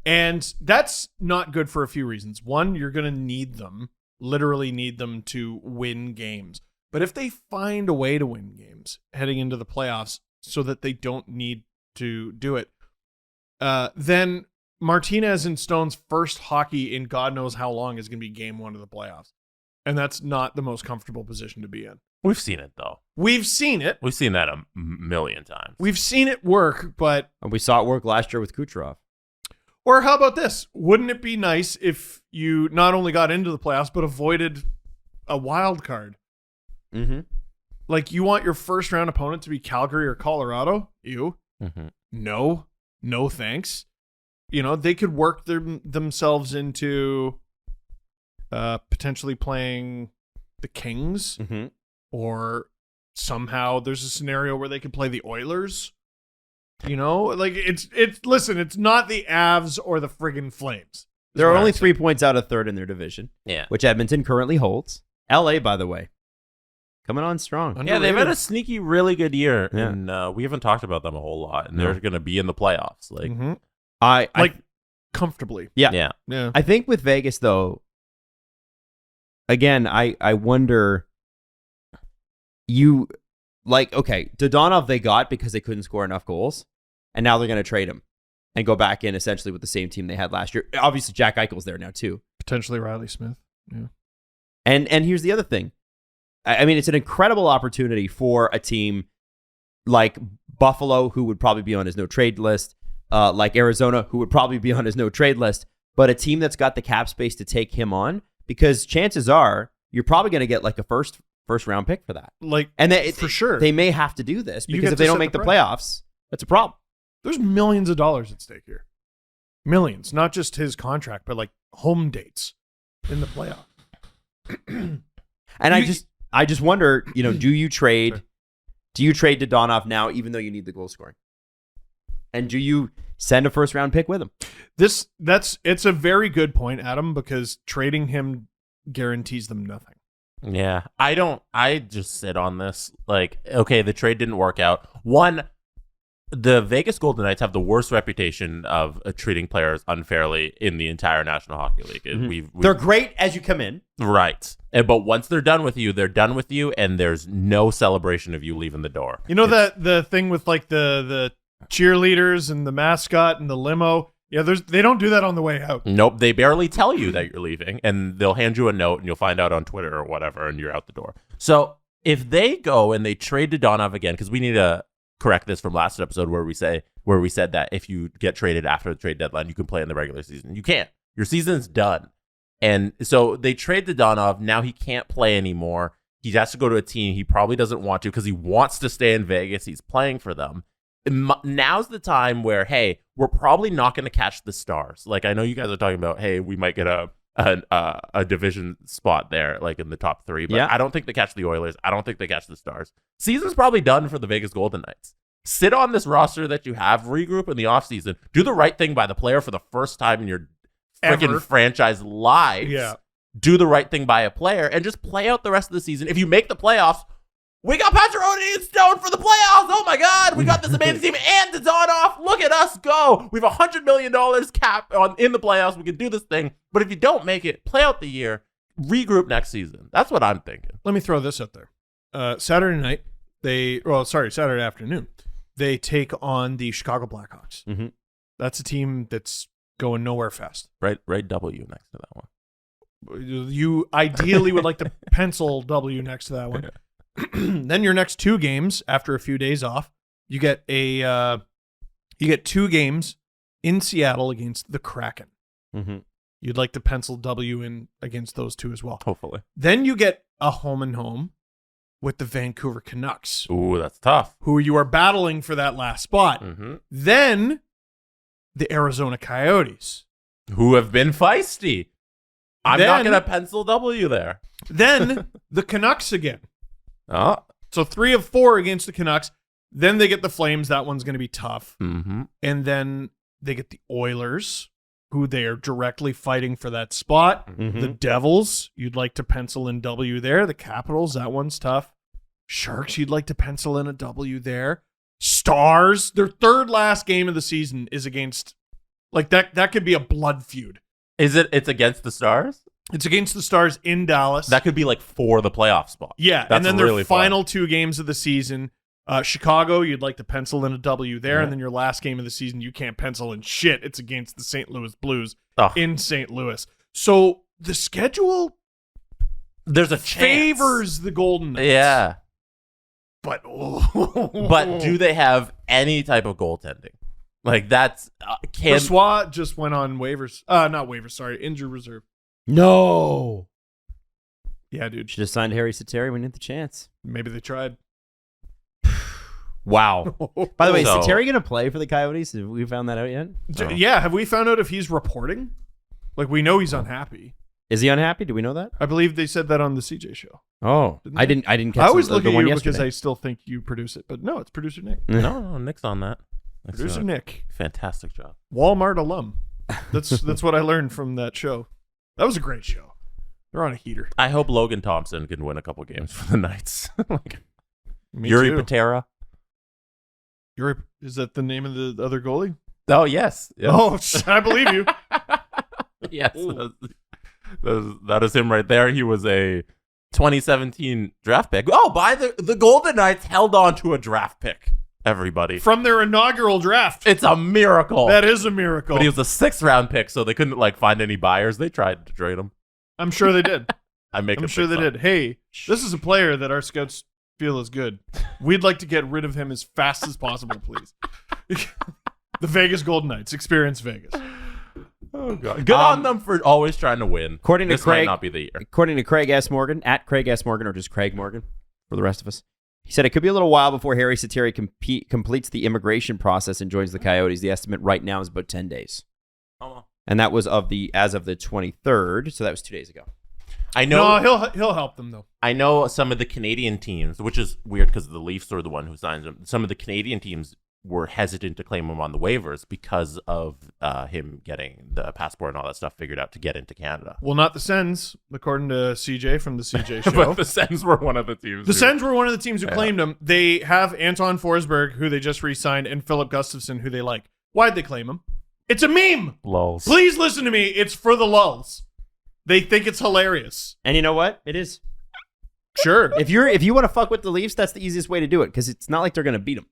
And that's not good for a few reasons. One, you're going to need them, literally need them to win games. But if they find a way to win games heading into the playoffs so that they don't need to do it, then Martinez and Stone's first hockey in God knows how long is going to be game 1 of the playoffs. And that's not the most comfortable position to be in. We've seen it, though. We've seen it. We've seen that a million times. We've seen it work, but... And we saw it work last year with Kucherov. Or how about this? Wouldn't it be nice if you not only got into the playoffs, but avoided a wild card? Mm-hmm. Like, you want your first-round opponent to be Calgary or Colorado? You? Mm-hmm. No thanks. They could work themselves into potentially playing the Kings, Mm-hmm. or somehow there's a scenario where they could play the Oilers. Listen, it's not the Avs or the friggin' Flames. There are only 3 points out of third in their division, Yeah. which Edmonton currently holds. LA, by the way, coming on strong. Yeah, they've had a sneaky, really good year, Yeah. and we haven't talked about them a whole lot. And No. they're going to be in the playoffs. Like, Mhm. I comfortably. yeah. Yeah. I think with Vegas though, again, I wonder. Okay, Dadonov they got because they couldn't score enough goals, and now they're going to trade him and go back in essentially with the same team they had last year. Obviously, Jack Eichel's there now too. Potentially Riley Smith. Yeah. And here's the other thing. I mean, it's an incredible opportunity for a team like Buffalo, who would probably be on his no trade list, like Arizona, who would probably be on his no trade list, but a team that's got the cap space to take him on, because chances are you're probably going to get like a first round pick for that. For sure. They may have to do this You because get if they to don't set make the the price. playoffs, that's a problem. There's millions of dollars at stake here. Millions. Not just his contract, but like home dates in the playoff. And I just wonder, do you trade Dadonov now, even though you need the goal scoring? And do you send a first round pick with him? It's a very good point, Adam, because trading him guarantees them nothing. yeah, I just sit on this. Like, okay, the trade didn't work out. One, the Vegas Golden Knights have the worst reputation of treating players unfairly in the entire National Hockey League. Mm-hmm. They're great as you come in. Right. But once they're done with you, and there's no celebration of you leaving the door. The thing with like the cheerleaders and the mascot and the limo? Yeah, they don't do that on the way out. Nope, they barely tell you that you're leaving, and they'll hand you a note, and you'll find out on Twitter or whatever, and you're out the door. So if they go and they trade Dadonov again, because we need to correct this from last episode where we said that if you get traded after the trade deadline, you can play in the regular season. You can't. Your season's done. And so they trade Dadonov. Now he can't play anymore. He has to go to a team he probably doesn't want to because he wants to stay in Vegas. He's playing for them. Now's the time where, hey, we're probably not going to catch the Stars. Like, I know you guys are talking about, hey, we might get a division spot there, like in the top 3. But yeah. I don't think they catch the Oilers. I don't think they catch the Stars. Season's probably done for the Vegas Golden Knights. Sit on this roster that you have, regroup in the offseason, do the right thing by the player for the first time in your freaking franchise lives. Yeah. do the right thing by a player and just play out the rest of the season. If you make the playoffs, we got Pacioretty and Stone for the playoffs. Oh my God, we got this amazing team and Dadonov. Look at us go. We have $100 million cap in the playoffs. We can do this thing. But if you don't make it, play out the year, regroup next season. That's what I'm thinking. Let me throw this out there. Saturday afternoon, they take on the Chicago Blackhawks. Mm-hmm. That's a team that's going nowhere fast. Right W next to that one. You ideally would like to pencil W next to that one. Then your next 2 games after a few days off, you get 2 games in Seattle against the Kraken. Mm-hmm. You'd like to pencil W in against those 2 as well. Hopefully. Then you get a home and home with the Vancouver Canucks. Ooh, that's tough. Who you are battling for that last spot. Mm-hmm. Then the Arizona Coyotes. Who have been feisty. I'm Then- not going to pencil W there. Then the Canucks again. Oh. So 3 of 4 against the Canucks. Then they get the Flames. That one's going to be tough. Mm-hmm. And then they get the Oilers, who they are directly fighting for that spot. Mm-hmm. The Devils, you'd like to pencil in W there. The Capitals, that one's tough. Sharks, you'd like to pencil in a W there. Stars, their 3rd last game of the season is against, like that could be a blood feud. It's against the Stars? It's against the Stars in Dallas. That could be like for the playoff spot. Yeah, That's and then their really fun. final 2 games of the season, Chicago, you'd like to pencil in a W there, Yeah. and then your last game of the season, you can't pencil in shit. It's against the St. Louis Blues Oh. in St. Louis. So the schedule There's a chance. favors the Golden Knights. Yeah. But But do they have any type of goaltending? Like that's Brossoit just went on waivers. Not waivers, sorry, injured reserve. No. Yeah, dude. Should have signed Harry Sateri when he had the chance. Maybe they tried. Wow. By the way, So- is Sateri going to play for the Coyotes? Have we found that out yet? Yeah, have we found out if he's reporting? Like, we know he's unhappy. Is he unhappy? Do we know that? I believe they said that on the CJ show. Oh, Didn't I they? didn't catch I always the look at one you yesterday. because I still think you produce it, but no, it's producer Nick. No, Nick's on that. Nick's Producer doing a Nick, fantastic job. Walmart alum. That's what I learned from that show. That was a great show. They're on a heater. I hope Logan Thompson can win a couple games for the Knights. Like, Me Yuri too. Patera. Is that the name of the other goalie? Oh yes. Yes. Oh, I believe you. Yes. That is him right there. He was a 2017 draft pick. Oh, by the Golden Knights held on to a draft pick. Everybody. From their inaugural draft. It's a miracle. That is a miracle. But he was a 6th round pick, so they couldn't like find any buyers. They tried to trade him. I'm sure they did. I'm sure they did. Hey, this is a player that our scouts feel is good. We'd like to get rid of him as fast as possible, please. The Vegas Golden Knights. Experience Vegas. Oh god. Good on them for always trying to win. According to this might Craig- not be the year. According to Craig S. Morgan, at Craig S. Morgan, or just Craig Morgan for the rest of us, he said it could be a little while before Harry Sateri completes the immigration process and joins the Coyotes. The estimate right now is about 10 days. Oh. And that was as of the 23rd, so that was 2 days ago. I know. No, he'll help them though. I know some of the Canadian teams, which is weird because the Leafs were the one who signed him. Some of the Canadian teams were hesitant to claim him on the waivers because of him getting the passport and all that stuff figured out to get into Canada. Well, not the Sens, according to CJ from the CJ show. But the Sens were one of the teams. The Sens were one of the teams who claimed him. They have Anton Forsberg, who they just re-signed, and Philip Gustafsson, who they like. Why'd they claim him? It's a meme. Lulz. Please listen to me. It's for the lulz. They think it's hilarious. And you know what? It is. Sure. If you want to fuck with the Leafs, that's the easiest way to do it because it's not like they're going to beat them.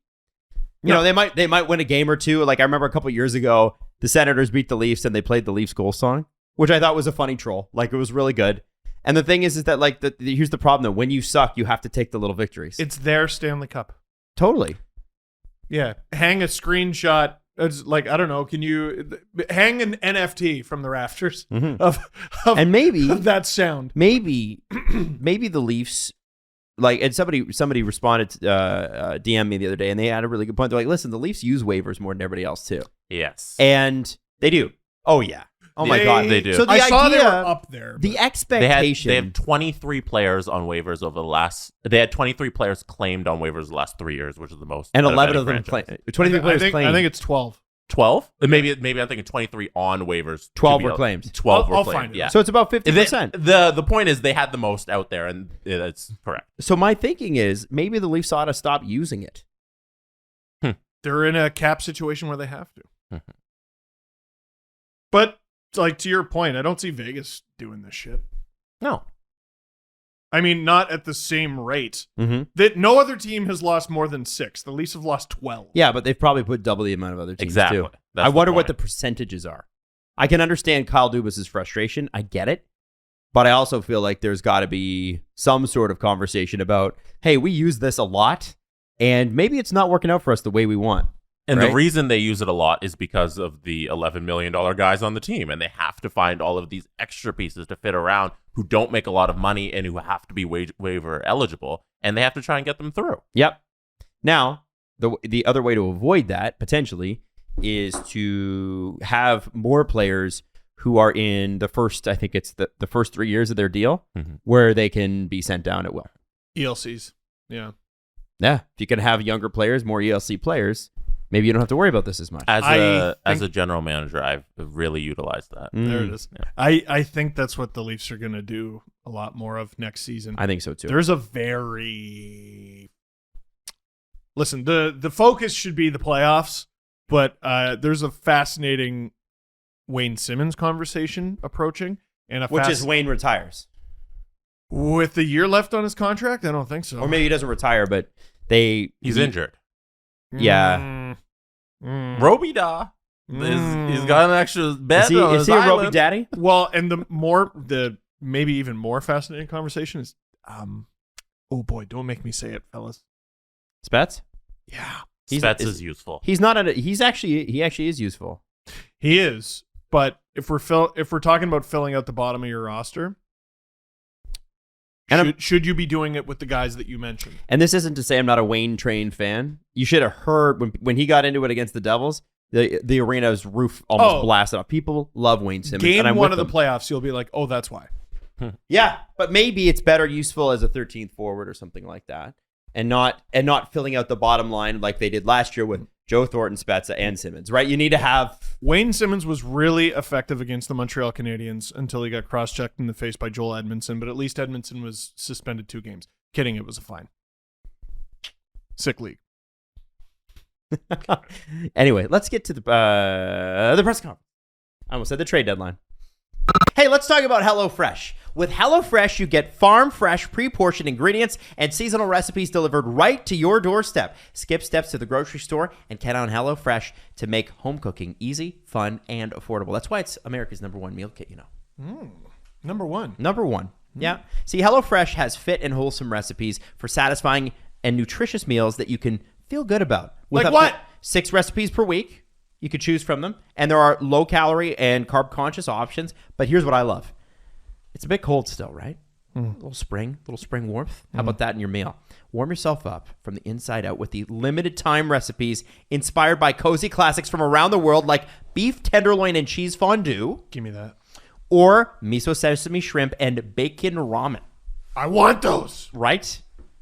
You know, they might win a game or two. Like I remember a couple years ago, the Senators beat the Leafs and they played the Leafs goal song, which I thought was a funny troll. Like it was really good. And the thing is that like here's the problem though: when you suck, you have to take the little victories. It's their Stanley Cup. Totally. Yeah. Hang a screenshot. It's like, I don't know. Can you hang an NFT from the rafters of And maybe of that sound? maybe the Leafs, like, and somebody responded to DM me the other day, and they had a really good point. They're like, listen, the Leafs use waivers more than everybody else too, Yes. and they do. Oh yeah. Oh my god, they do. So the I saw they were idea, up there. the but- expectation. They have 23 players on waivers over the last. They had 23 players claimed on waivers the last 3 years, which is the most. and out 11 any of them franchise. claim. 23 players claim. I think it's 12. 12? Maybe I'm thinking 23 on waivers. 12 were claimed. 12 were I'll claimed. find it. Yeah. So it's about 50%. The point is they had the most out there, and that's correct. So my thinking is maybe the Leafs ought to stop using it. They're in a cap situation where they have to. But like to your point, I don't see Vegas doing this shit. No. I mean, not at the same rate. Mm-hmm. That no other team has lost more than 6. The Leafs have lost 12. Yeah, but they've probably put double the amount of other teams Exactly. too. That's I wonder what point. the percentages are. I can understand Kyle Dubas's frustration. I get it. But I also feel like there's got to be some sort of conversation about, hey, we use this a lot, and maybe it's not working out for us the way we want. And right? the reason they use it a lot is because of the $11 million guys on the team, and they have to find all of these extra pieces to fit around who don't make a lot of money and who have to be waiver eligible, and they have to try and get them through. Yep. Now, the other way to avoid that, potentially, is to have more players who are in the first, I think it's the first 3 years of their deal, where they can be sent down at will. ELCs. Yeah. Yeah. If you can have younger players, more ELC players, maybe you don't have to worry about this as much. As a general manager, I've really utilized that. There it is. Yeah. I think that's what the Leafs are going to do a lot more of next season. I think so too. There's a very... Listen, the focus should be the playoffs, but there's a fascinating Wayne Simmons conversation approaching. And Which is Wayne retires. With a year left on his contract? I don't think so. Or maybe he doesn't retire, but he's injured. Yeah. Roby Da. He's got an extra bed on Is his he a Roby island. daddy? Well, and the maybe even more fascinating conversation is, oh boy, don't make me say it, fellas. Spets? Yeah, Spets is useful. He's not he actually is useful. he is. But if we're talking about filling out the bottom of your roster, And should you be doing it with the guys that you mentioned? And this isn't to say I'm not a Wayne trained fan. You should have heard when he got into it against the Devils, the arena's roof almost blasted off. People love Wayne Simmons. Game and I'm one with of the them. playoffs, you'll be like, oh, that's why. Yeah, but maybe it's better useful as a 13th forward or something like that, and not filling out the bottom line like they did last year with Joe Thornton, Spezza, and Simmons. Right? You need to have Wayne Simmons was really effective against the Montreal Canadiens until he got cross-checked in the face by Joel Edmondson, but at least Edmondson was suspended 2 games. Kidding, it was a fine. Sick league. Anyway, let's get to the press conference. I almost said the trade deadline. Hey, let's talk about HelloFresh. With HelloFresh, you get farm-fresh, pre-portioned ingredients and seasonal recipes delivered right to your doorstep. Skip steps to the grocery store and count on HelloFresh to make home cooking easy, fun, and affordable. That's why it's America's #1 meal kit, you know. Number one. Number one. Yeah. See, HelloFresh has fit and wholesome recipes for satisfying and nutritious meals that you can feel good about. With Like up what? to 6 recipes per week. You could choose from them. And there are low-calorie and carb-conscious options. But here's what I love. It's a bit cold still, right? A little spring warmth. How about that in your meal? Warm yourself up from the inside out with the limited-time recipes inspired by cozy classics from around the world like beef tenderloin and cheese fondue. Give me that. Or miso sesame shrimp and bacon ramen. I want those. Right?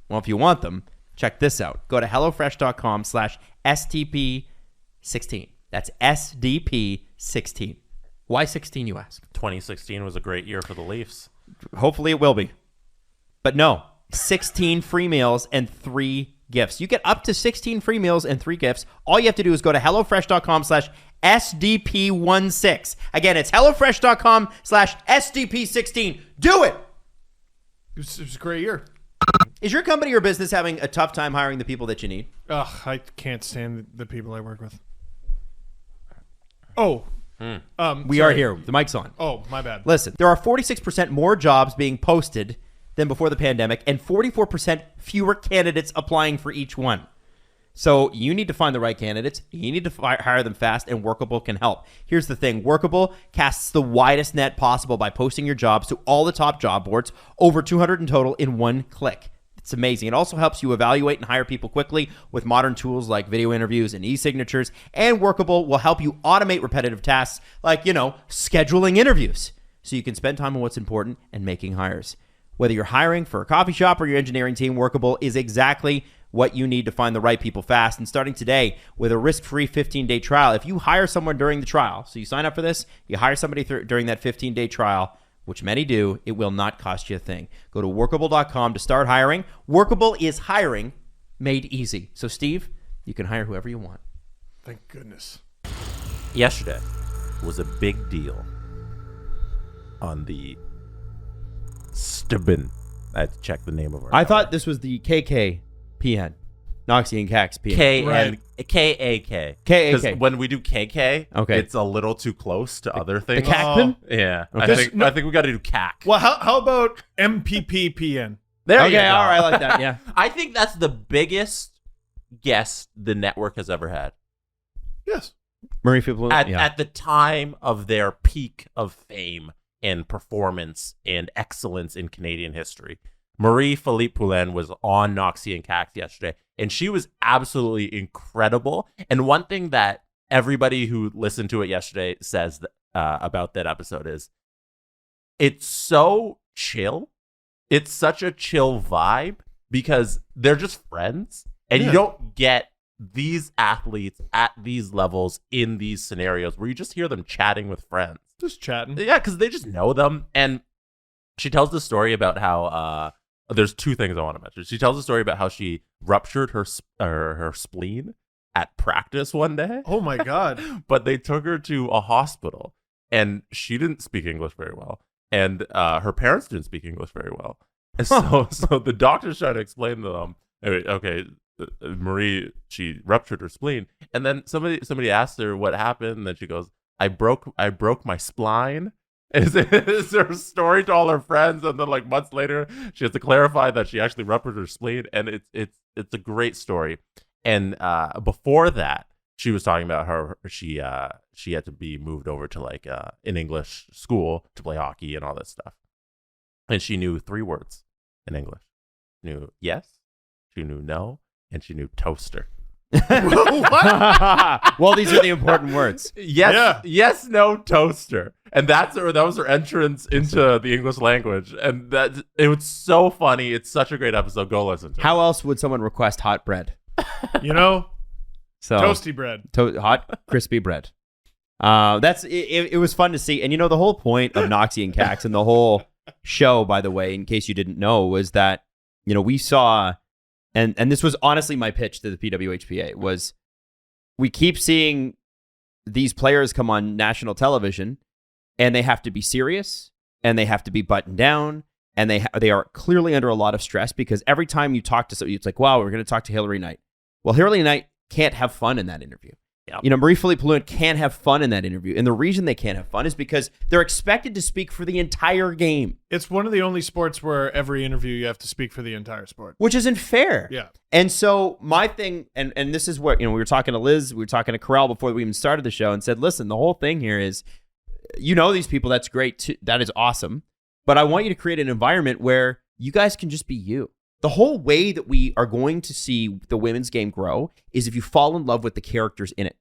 Well, if you want them, check this out. Go to HelloFresh.com/STP16. That's SDP16. Why 16, you ask? 2016 was a great year for the Leafs. Hopefully it will be. But no, 16 free meals and 3 gifts. You get up to 16 free meals and 3 gifts. All you have to do is go to HelloFresh.com/SDP16. Again, it's HelloFresh.com/SDP16. Do it! It was a great year. Is your company or business having a tough time hiring the people that you need? Ugh, I can't stand the people I work with. Oh. We are here. The mic's on. Oh, my bad. Listen, there are 46% more jobs being posted than before the pandemic and 44% fewer candidates applying for each one. So you need to find the right candidates. You need to hire them fast, and Workable can help. Here's the thing. Workable casts the widest net possible by posting your jobs to all the top job boards, over 200 in total, in one click. It's amazing. It also helps you evaluate and hire people quickly with modern tools like video interviews and e-signatures. And Workable will help you automate repetitive tasks like, scheduling interviews so you can spend time on what's important and making hires. Whether you're hiring for a coffee shop or your engineering team, Workable is exactly what you need to find the right people fast. And starting today with a risk-free 15-day trial, if you hire someone during the trial, so you sign up for this, you hire somebody during that 15-day trial, which many do, it will not cost you a thing. Go to workable.com to start hiring. Workable is hiring made easy. So, Steve, you can hire whoever you want. Thank goodness. Yesterday was a big deal on the Stibin. I had to check the name of our. I thought this was the KKPN, Knoxy and Kax PN. K-A-K. K-A-K. Because when we do KK, it's a little too close to other things. The Cacpin? Yeah. Okay. I think we got to do CAC. Well, how about MPPPN? There you go. All right, I like that. Yeah. I think that's the biggest guest the network has ever had. Yes. Marie-Philippe Poulin. At the time of their peak of fame and performance and excellence in Canadian history. Marie-Philippe Poulin was on Knoxy and Kax yesterday, and she was absolutely incredible. And one thing that everybody who listened to it yesterday says about that episode is it's so chill. It's such a chill vibe because they're just friends, and you don't get these athletes at these levels in these scenarios where you just hear them chatting with friends. Just chatting. Yeah, because they just know them. And she tells the story about how there's two things I want to mention. She tells the story about how she ruptured her spleen at practice one day. Oh my God. But they took her to a hospital and she didn't speak English very well. And her parents didn't speak English very well. And so the doctor's trying to explain to them, okay, Marie, she ruptured her spleen. And then somebody asked her what happened. And then she goes, I broke my spline. Is her story to all her friends, and then like months later, she has to clarify that she actually ruptured her spleen, and it's a great story. And before that, she was talking about how she had to be moved over to like an English school to play hockey and all this stuff, and she knew 3 words in English. She knew yes, she knew no, and she knew toaster. What? Well, these are the important words. Yes, no, toaster. And that was her entrance into the English language. And it was so funny. It's such a great episode. Go listen to it. How else would someone request hot bread? So toasty bread. Hot, crispy bread. It was fun to see. And the whole point of Knoxy and Kax and the whole show, by the way, in case you didn't know, was that, we saw, and this was honestly my pitch to the PWHPA, was we keep seeing these players come on national television and they have to be serious and they have to be buttoned down and they are clearly under a lot of stress because every time you talk to somebody, it's like, wow, we're going to talk to Hilary Knight. Well, Hilary Knight can't have fun in that interview. Yep. Marie-Philippe Poulin can't have fun in that interview. And the reason they can't have fun is because they're expected to speak for the entire game. It's one of the only sports where every interview you have to speak for the entire sport. Which isn't fair. Yeah. And so my thing, and this is what, we were talking to Liz, we were talking to Corral before we even started the show and said, listen, the whole thing here is, these people, that's great too, that is awesome. But I want you to create an environment where you guys can just be you. The whole way that we are going to see the women's game grow is if you fall in love with the characters in it.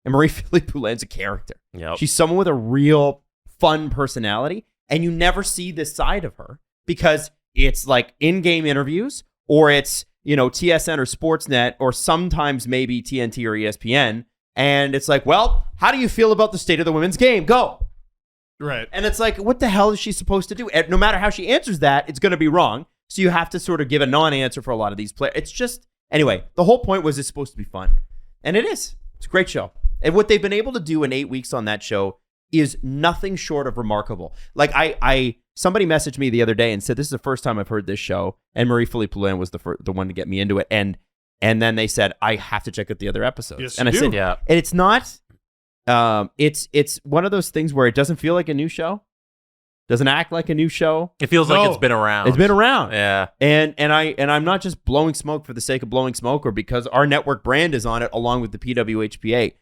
And Marie-Philippe Poulin's a character. Yep. She's someone with a real fun personality, and you never see this side of her because it's like in-game interviews, or it's, TSN or Sportsnet, or sometimes maybe TNT or ESPN, and it's like, well, how do you feel about the state of the women's game? Go. Right. And it's like, what the hell is she supposed to do? And no matter how she answers that, it's going to be wrong. So you have to sort of give a non-answer for a lot of these players. It's just, anyway, the whole point was it's supposed to be fun. And it is. It's a great show. And what they've been able to do in 8 weeks on that show is nothing short of remarkable. Like somebody messaged me the other day and said, this is the first time I've heard this show. And Marie-Philippe Poulin was the one to get me into it. And then they said, I have to check out the other episodes. Yes, and I said, yeah. And it's not, it's one of those things where it doesn't feel like a new show. Doesn't act like a new show. It feels like it's been around. It's been around. Yeah. And I'm not just blowing smoke for the sake of blowing smoke or because our network brand is on it along with the PWHPA.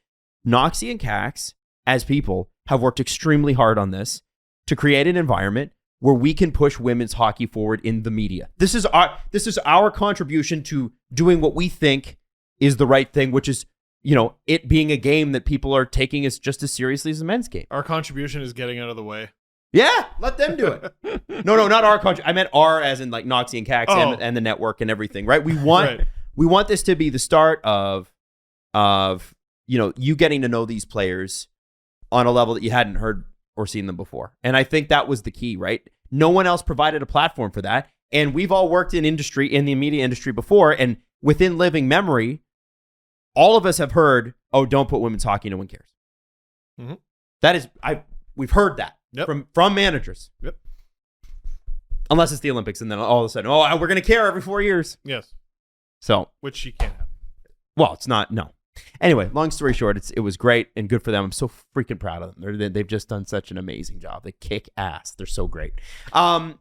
Knoxy and Kax, as people, have worked extremely hard on this to create an environment where we can push women's hockey forward in the media. This is our contribution to doing what we think is the right thing, which is, it being a game that people are taking as just as seriously as a men's game. Our contribution is getting out of the way. Yeah, let them do it. No, not our country. I meant our as in like Knoxy and Kax and the network and everything, right? We want we want this to be the start of you getting to know these players on a level that you hadn't heard or seen them before. And I think that was the key, right? No one else provided a platform for that. And we've all worked in the media industry before, and within living memory, all of us have heard, "Oh, don't put women's hockey. No one cares." Mm-hmm. That is, we've heard that from managers. Yep. Unless it's the Olympics, and then all of a sudden, we're going to care every 4 years. Yes. So, which she can't have. Well, it's not. No. Anyway, long story short, it was great and good for them. I'm so freaking proud of them. They've just done such an amazing job. They kick ass. They're so great.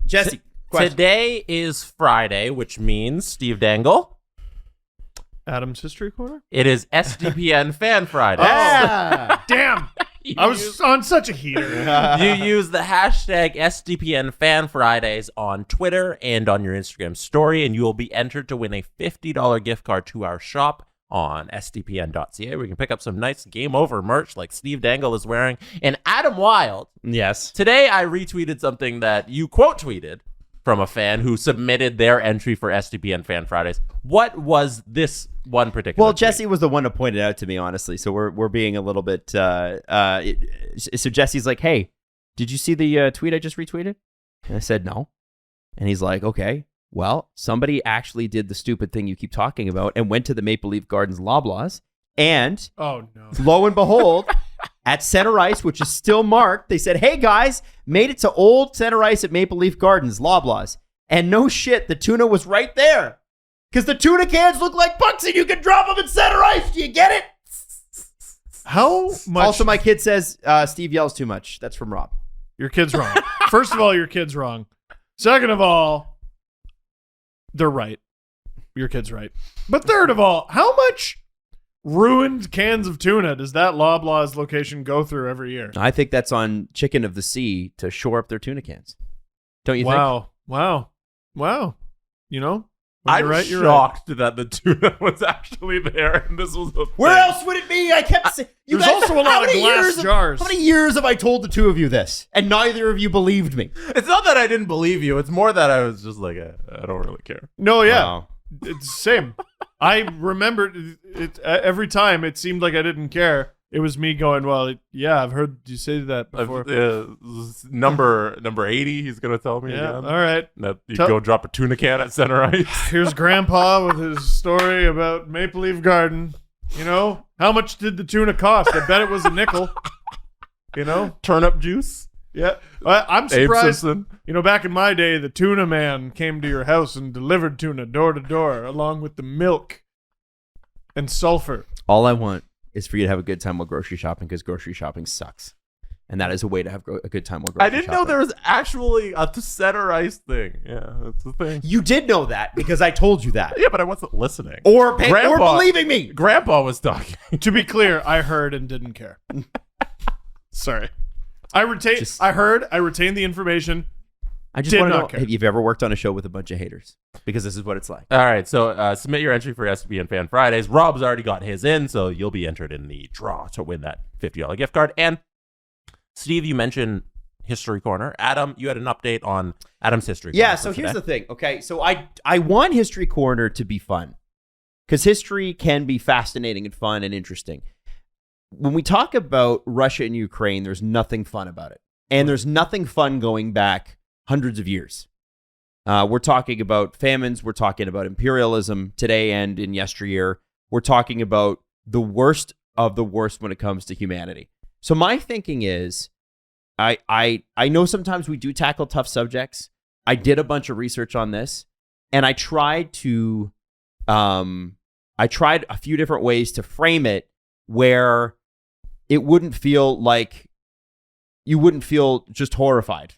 Jesse, question. Today is Friday, which means Steve Dangle. Adam's History Corner? It is SDPN Fan Fridays. Oh, damn. I was on such a heater. You use the hashtag SDPN Fan Fridays on Twitter and on your Instagram story, and you will be entered to win a $50 gift card to our shop on sdpn.ca, where you can pick up some nice Game Over merch like Steve Dangle is wearing. And Adam Wild. Yes. Today I retweeted something that you quote tweeted from a fan who submitted their entry for SDPN Fan Fridays. What was this one particular Well, tweet? Jesse was the one to point it out to me, honestly. So we're being a little bit. So Jesse's like, "Hey, did you see the tweet I just retweeted?" And I said no. And he's like, "Okay, well, somebody actually did the stupid thing you keep talking about and went to the Maple Leaf Gardens Loblaws, and oh no, lo and behold." At center ice, which is still marked, they said, "Hey guys, made it to old center ice at Maple Leaf Gardens, Loblaws." And no shit, the tuna was right there. Because the tuna cans look like pucks and you can drop them at center ice. Do you get it? How much? Also, my kid says Steve yells too much. That's from Rob. Your kid's wrong. First of all, your kid's wrong. Second of all, they're right. Your kid's right. But third of all, how much ruined cans of tuna does that Loblaws location go through every year? I think that's on Chicken of the Sea to shore up their tuna cans. Don't you think? Wow. You know? I'm right, shocked that the tuna was actually there, and this was a Where thing. else would it be? I kept saying. There's also a lot of glass jars. How many years have I told the two of you this? And neither of you believed me. It's not that I didn't believe you. It's more that I was just like, I don't really care. No, yeah. Wow. It's the same. I remembered it every time it seemed like I didn't care. It was me going, well, yeah, I've heard you say that before. Number 80, he's going to tell me Yeah, again. all right. That you go drop a tuna can at center ice. Here's Grandpa with his story about Maple Leaf Garden. You know, how much did the tuna cost? I bet it was a nickel. You know? Turnip juice. Yeah. I'm Abe surprised. Simpson. You know, back in my day, the tuna man came to your house and delivered tuna door to door along with the milk and sulfur. All I want is for you to have a good time while grocery shopping, because grocery shopping sucks. And that is a way to have a good time while grocery I shopping. didn't know there was actually a center ice thing. Yeah, that's the thing. You did know that because I told you that. Yeah, but I wasn't listening. Or believing me. Grandpa was talking. To be clear, I heard and didn't care. Sorry. I retained the information. I just Did want to not know care. if you've ever worked on a show with a bunch of haters, because this is what it's like. All right, so submit your entry for SDPN Fan Fridays. Rob's already got his in, so you'll be entered in the draw to win that $50 gift card. And Steve, you mentioned History Corner. Adam, you had an update on Adam's History Corner. Yeah, so here's the thing. Okay, so I want History Corner to be fun, because history can be fascinating and fun and interesting. When we talk about Russia and Ukraine, there's nothing fun about it. And there's nothing fun going back hundreds of years. We're talking about famines. We're talking about imperialism today and in yesteryear. We're talking about the worst of the worst when it comes to humanity. So my thinking is, I know sometimes we do tackle tough subjects. I did a bunch of research on this, and I tried a few different ways to frame it where it wouldn't feel like you wouldn't feel just horrified.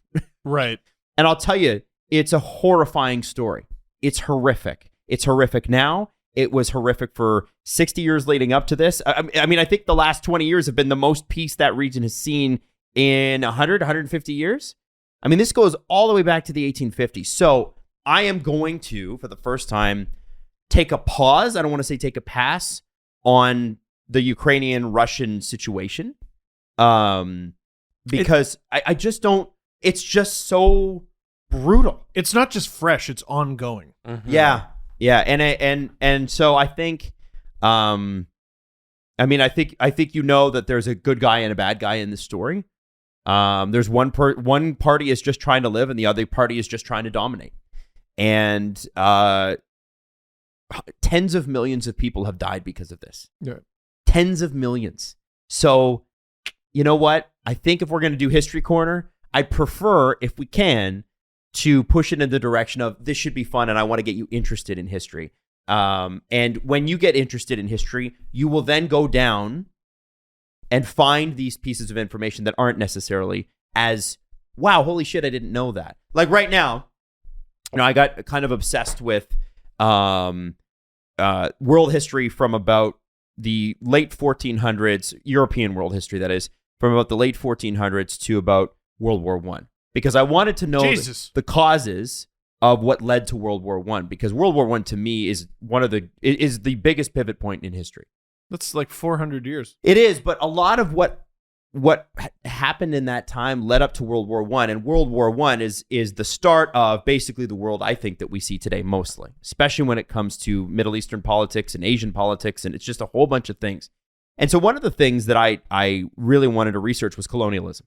Right. And I'll tell you, it's a horrifying story. It's horrific. It's horrific now. It was horrific for 60 years leading up to this. I mean, I think the last 20 years have been the most peace that region has seen in 150 years. I mean, this goes all the way back to the 1850s. So I am going to, for the first time, take a pause. I don't want to say take a pass on the Ukrainian-Russian situation. Because I just don't, it's just so brutal. It's not just fresh, it's ongoing. Yeah. And so I think, I think you know that there's a good guy and a bad guy in this story. There's one party is just trying to live, and the other party is just trying to dominate. And tens of millions of people have died because of this. Yeah. Tens of millions. So, you know what? I think if we're going to do History Corner, I'd prefer, if we can, to push it in the direction of this should be fun, and I want to get you interested in history. And when you get interested in history, you will then go down and find these pieces of information that aren't necessarily as, wow, holy shit, I didn't know that. Like right now, I got kind of obsessed with world history from about the late 1400s, European world history, that is, from about the late 1400s to about World War I, because I wanted to know the causes of what led to World War I, because World War I to me is is the biggest pivot point in history. That's like 400 years. It is, but a lot of what happened in that time led up to World War I, and World War I is the start of basically the world I think that we see today mostly, especially when it comes to Middle Eastern politics and Asian politics, and it's just a whole bunch of things. And so one of the things that I really wanted to research was colonialism.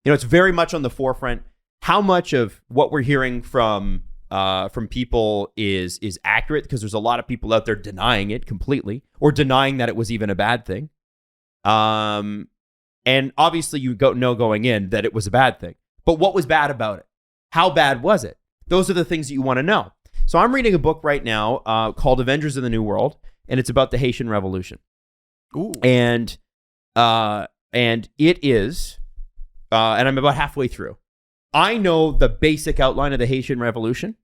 It's very much on the forefront. How much of what we're hearing from people is accurate, because there's a lot of people out there denying it completely or denying that it was even a bad thing. And obviously you know going in that it was a bad thing. But what was bad about it? How bad was it? Those are the things that you want to know. So I'm reading a book right now called Avengers of the New World, and it's about the Haitian Revolution. Ooh. And it is, and I'm about halfway through. I know the basic outline of the Haitian Revolution.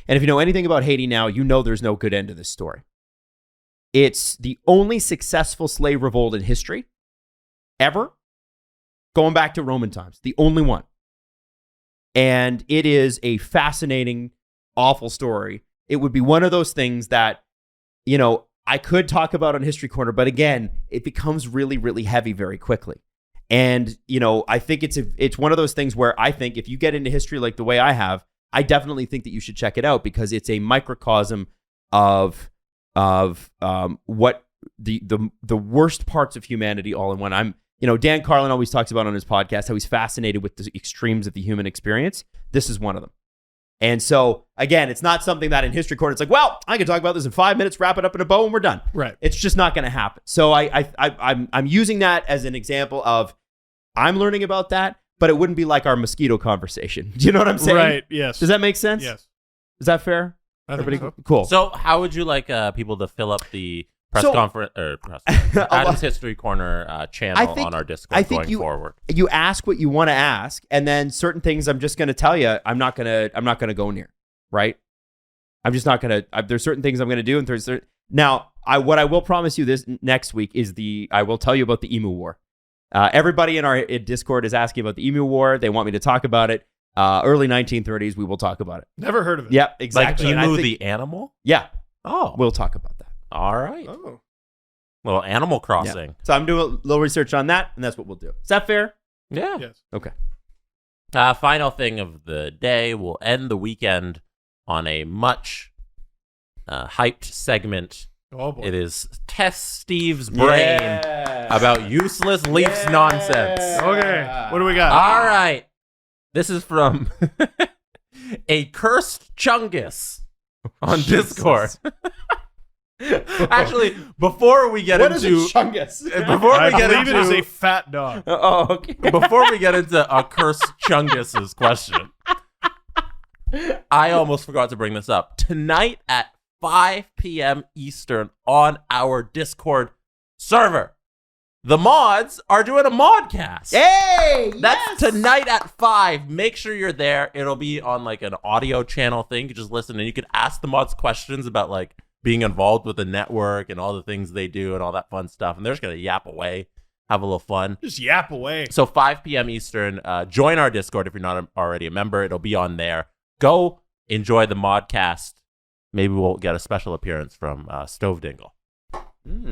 And if you know anything about Haiti now, you know there's no good end to this story. It's the only successful slave revolt in history ever, going back to Roman times, the only one. And it is a fascinating, awful story. It would be one of those things that, I could talk about on History Corner, but again, it becomes really, really heavy very quickly. And, I think it's one of those things where I think if you get into history like the way I have, I definitely think that you should check it out, because it's a microcosm of what the worst parts of humanity all in one. Dan Carlin always talks about on his podcast how he's fascinated with the extremes of the human experience. This is one of them. And so, again, it's not something that in History Corner, it's like, well, I can talk about this in 5 minutes, wrap it up in a bow, and we're done. Right. It's just not going to happen. So I'm using that as an example of I'm learning about that, but it wouldn't be like our mosquito conversation. Do you know what I'm saying? Right, yes. Does that make sense? Yes. Is that fair? I think so. Cool. So how would you like people to fill up the conference or Adam's History Corner channel on our Discord going forward? You ask what you want to ask, and then certain things I'm just going to tell you I'm not going to go near, right? I'm just not going to. There's certain things I'm going to do, and there's now what I will promise you this next week is I will tell you about the Emu War. Everybody in our Discord is asking about the Emu War. They want me to talk about it. Early 1930s, we will talk about it. Never heard of it. Yep, exactly. Like Emu the animal? Yeah. Oh. We'll talk about that. All right. Oh. Little Animal Crossing. Yeah. So I'm doing a little research on that, and that's what we'll do. Is that fair? Yeah. Yes. Okay. Final thing of the day. We'll end the weekend on a much hyped segment. Oh, boy. It is Test Steve's brain about useless Leafs nonsense. Okay. What do we got? All right. This is from a cursed Chungus on Discord. Actually, before we get what into is a Chungus? I believe it is a fat dog. Oh, okay. Before we get into a cursed Chungus's question, I almost forgot to bring this up. Tonight at 5 p.m. Eastern on our Discord server, the mods are doing a modcast. Hey! That's tonight at 5. Make sure you're there. It'll be on like an audio channel thing. You can just listen and you can ask the mods questions about like being involved with the network and all the things they do and all that fun stuff. And they're just going to yap away, have a little fun. Just yap away. So 5 p.m. Eastern, join our Discord if you're not already a member. It'll be on there. Go enjoy the modcast. Maybe we'll get a special appearance from Stove Dingle. All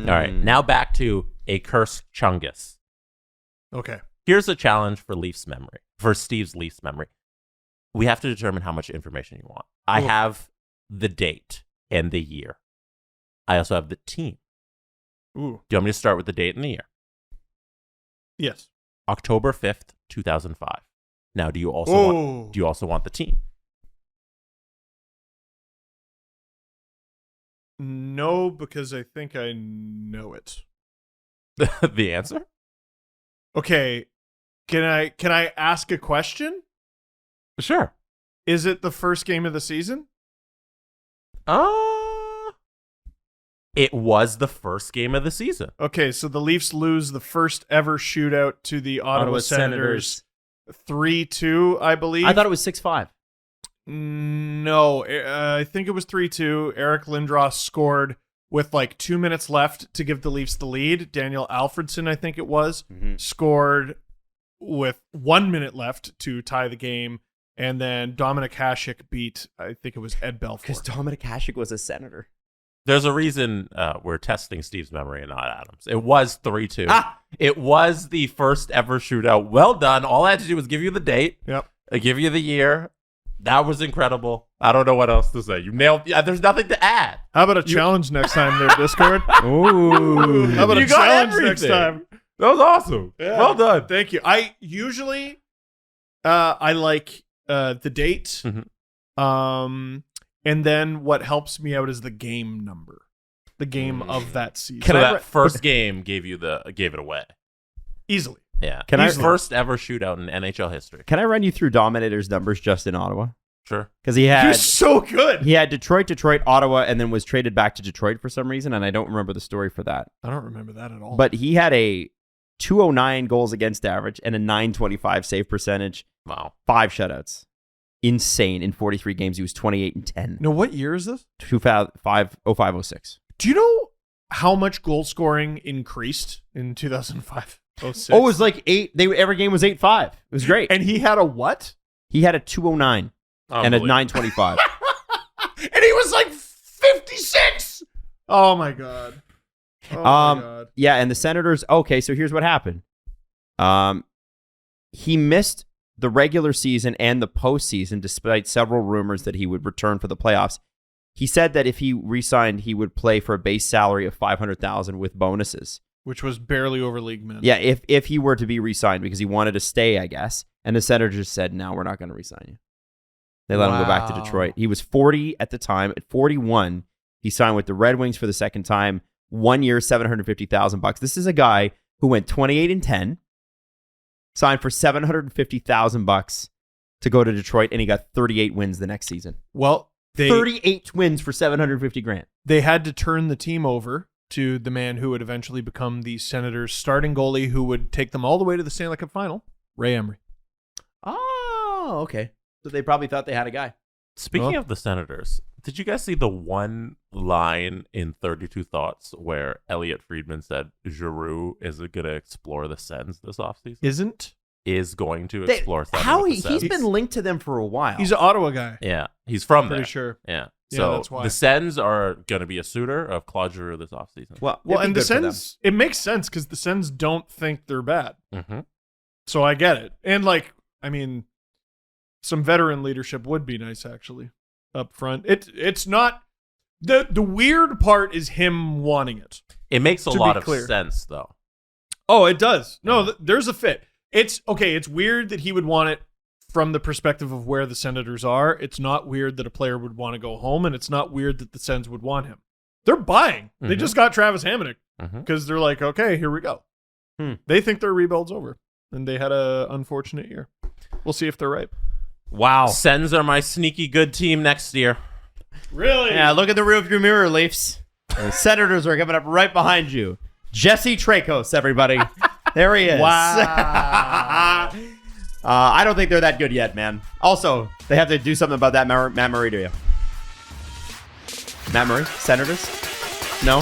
right, now back to a cursed Chungus. Okay. Here's a challenge for Leafs memory, for Steve's Leafs memory. We have to determine how much information you want. I have the date. and the year. I also have the team. Ooh. Do you want me to start with the date and the year? Yes. October 5th, 2005. Now, do you also want the team? No, because I think I know it. The answer? Okay. Can I ask a question? Sure. Is it the first game of the season? It was the first game of the season. Okay, so the Leafs lose the first ever shootout to the Ottawa Senators 3-2, I believe. I thought it was 6-5. No, I think it was 3-2. Eric Lindros scored with like 2 minutes left to give the Leafs the lead. Daniel Alfredson, I think it was, scored with 1 minute left to tie the game. And then Dominik Hasek beat, I think it was Ed Belfour. Because Dominik Hasek was a Senator. There's a reason we're testing Steve's memory and not Adam's. It was 3-2. It was the first ever shootout. Well done. All I had to do was give you the date. Yep. I give you the year. That was incredible. I don't know what else to say. You nailed. There's nothing to add. How about a challenge next time there, Discord? Ooh. How about You a got challenge everything. next time? That was awesome. Yeah. Well done. Thank you. I usually I like the date. And then what helps me out is the game number. The game of that season. So that first game gave it away. Easily. Yeah. Can I- first ever shootout in NHL history. Can I run you through Dominator's numbers just in Ottawa? Sure. Because he You're had so good. Detroit, Ottawa, and then was traded back to Detroit for some reason, and I don't remember the story for that. I don't remember that at all. But he had a 209 goals against average and a 925 save percentage. Wow. 5 shutouts. Insane. In 43 games, he was 28-10. No, what year is this? 05-06. Do you know how much goal scoring increased in 2005-06? Oh, it was like 8. Every game was 8-5. It was great. And he had a what? He had a 209 and a 925. And he was like 56. Oh my god. Oh my god. Yeah, and the Senators. Okay, so here's what happened. He missed the regular season and the postseason, despite several rumors that he would return for the playoffs. He said that if he re-signed, he would play for a base salary of $500,000 with bonuses, which was barely over league minimum. Yeah, if he were to be re-signed, because he wanted to stay, I guess. And the Senators just said, "No, we're not going to re-sign you." They let him go back to Detroit. He was 40 at the time. At 41, he signed with the Red Wings for the second time. 1 year, $750,000. This is a guy who went 28-10, signed for $750,000 to go to Detroit, and he got 38 wins the next season. Well, 38 wins for $750,000. They had to turn the team over to the man who would eventually become the Senators' starting goalie, who would take them all the way to the Stanley Cup final, Ray Emery. Oh, okay. So they probably thought they had a guy. Speaking of the Senators, did you guys see the one line in 32 Thoughts where Elliot Friedman said Giroux is going to explore the Sens this offseason? Is going to explore He's been linked to them for a while. He's an Ottawa guy. Yeah, he's from there. Pretty sure. Yeah. Yeah, So that's why. the Sens are going to be a suitor of Claude Giroux this offseason. Well, and the Sens, it makes sense because the Sens don't think they're bad. Mm-hmm. So I get it. And some veteran leadership would be nice, actually, up front. It's not the weird part is him wanting it. It makes a lot of clear. sense, though. Oh, it does. No, there's a fit. It's okay. It's weird that he would want it from the perspective of where the Senators are. It's not weird that a player would want to go home, and it's not weird that the Sens would want him. They're buying. Mm-hmm. They just got Travis Hamonic because they're like, okay, here we go. They think their rebuild's over, and they had a unfortunate year. We'll see if they're right. Wow. Sens are my sneaky good team next year. Really? Yeah, look at the rearview mirror, Leafs. The Senators are coming up right behind you. Jesse Tracos, everybody. There he is. Wow. I don't think they're that good yet, man. Also, they have to do something about that Matt Murray, do you? Matt Murray? Senators? No?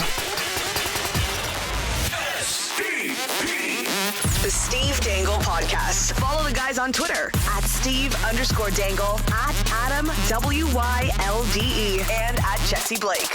The Steve Dangle Podcast. Follow the guys on Twitter at Steve_Dangle, at Adam WYLDE, and at Jesse Blake.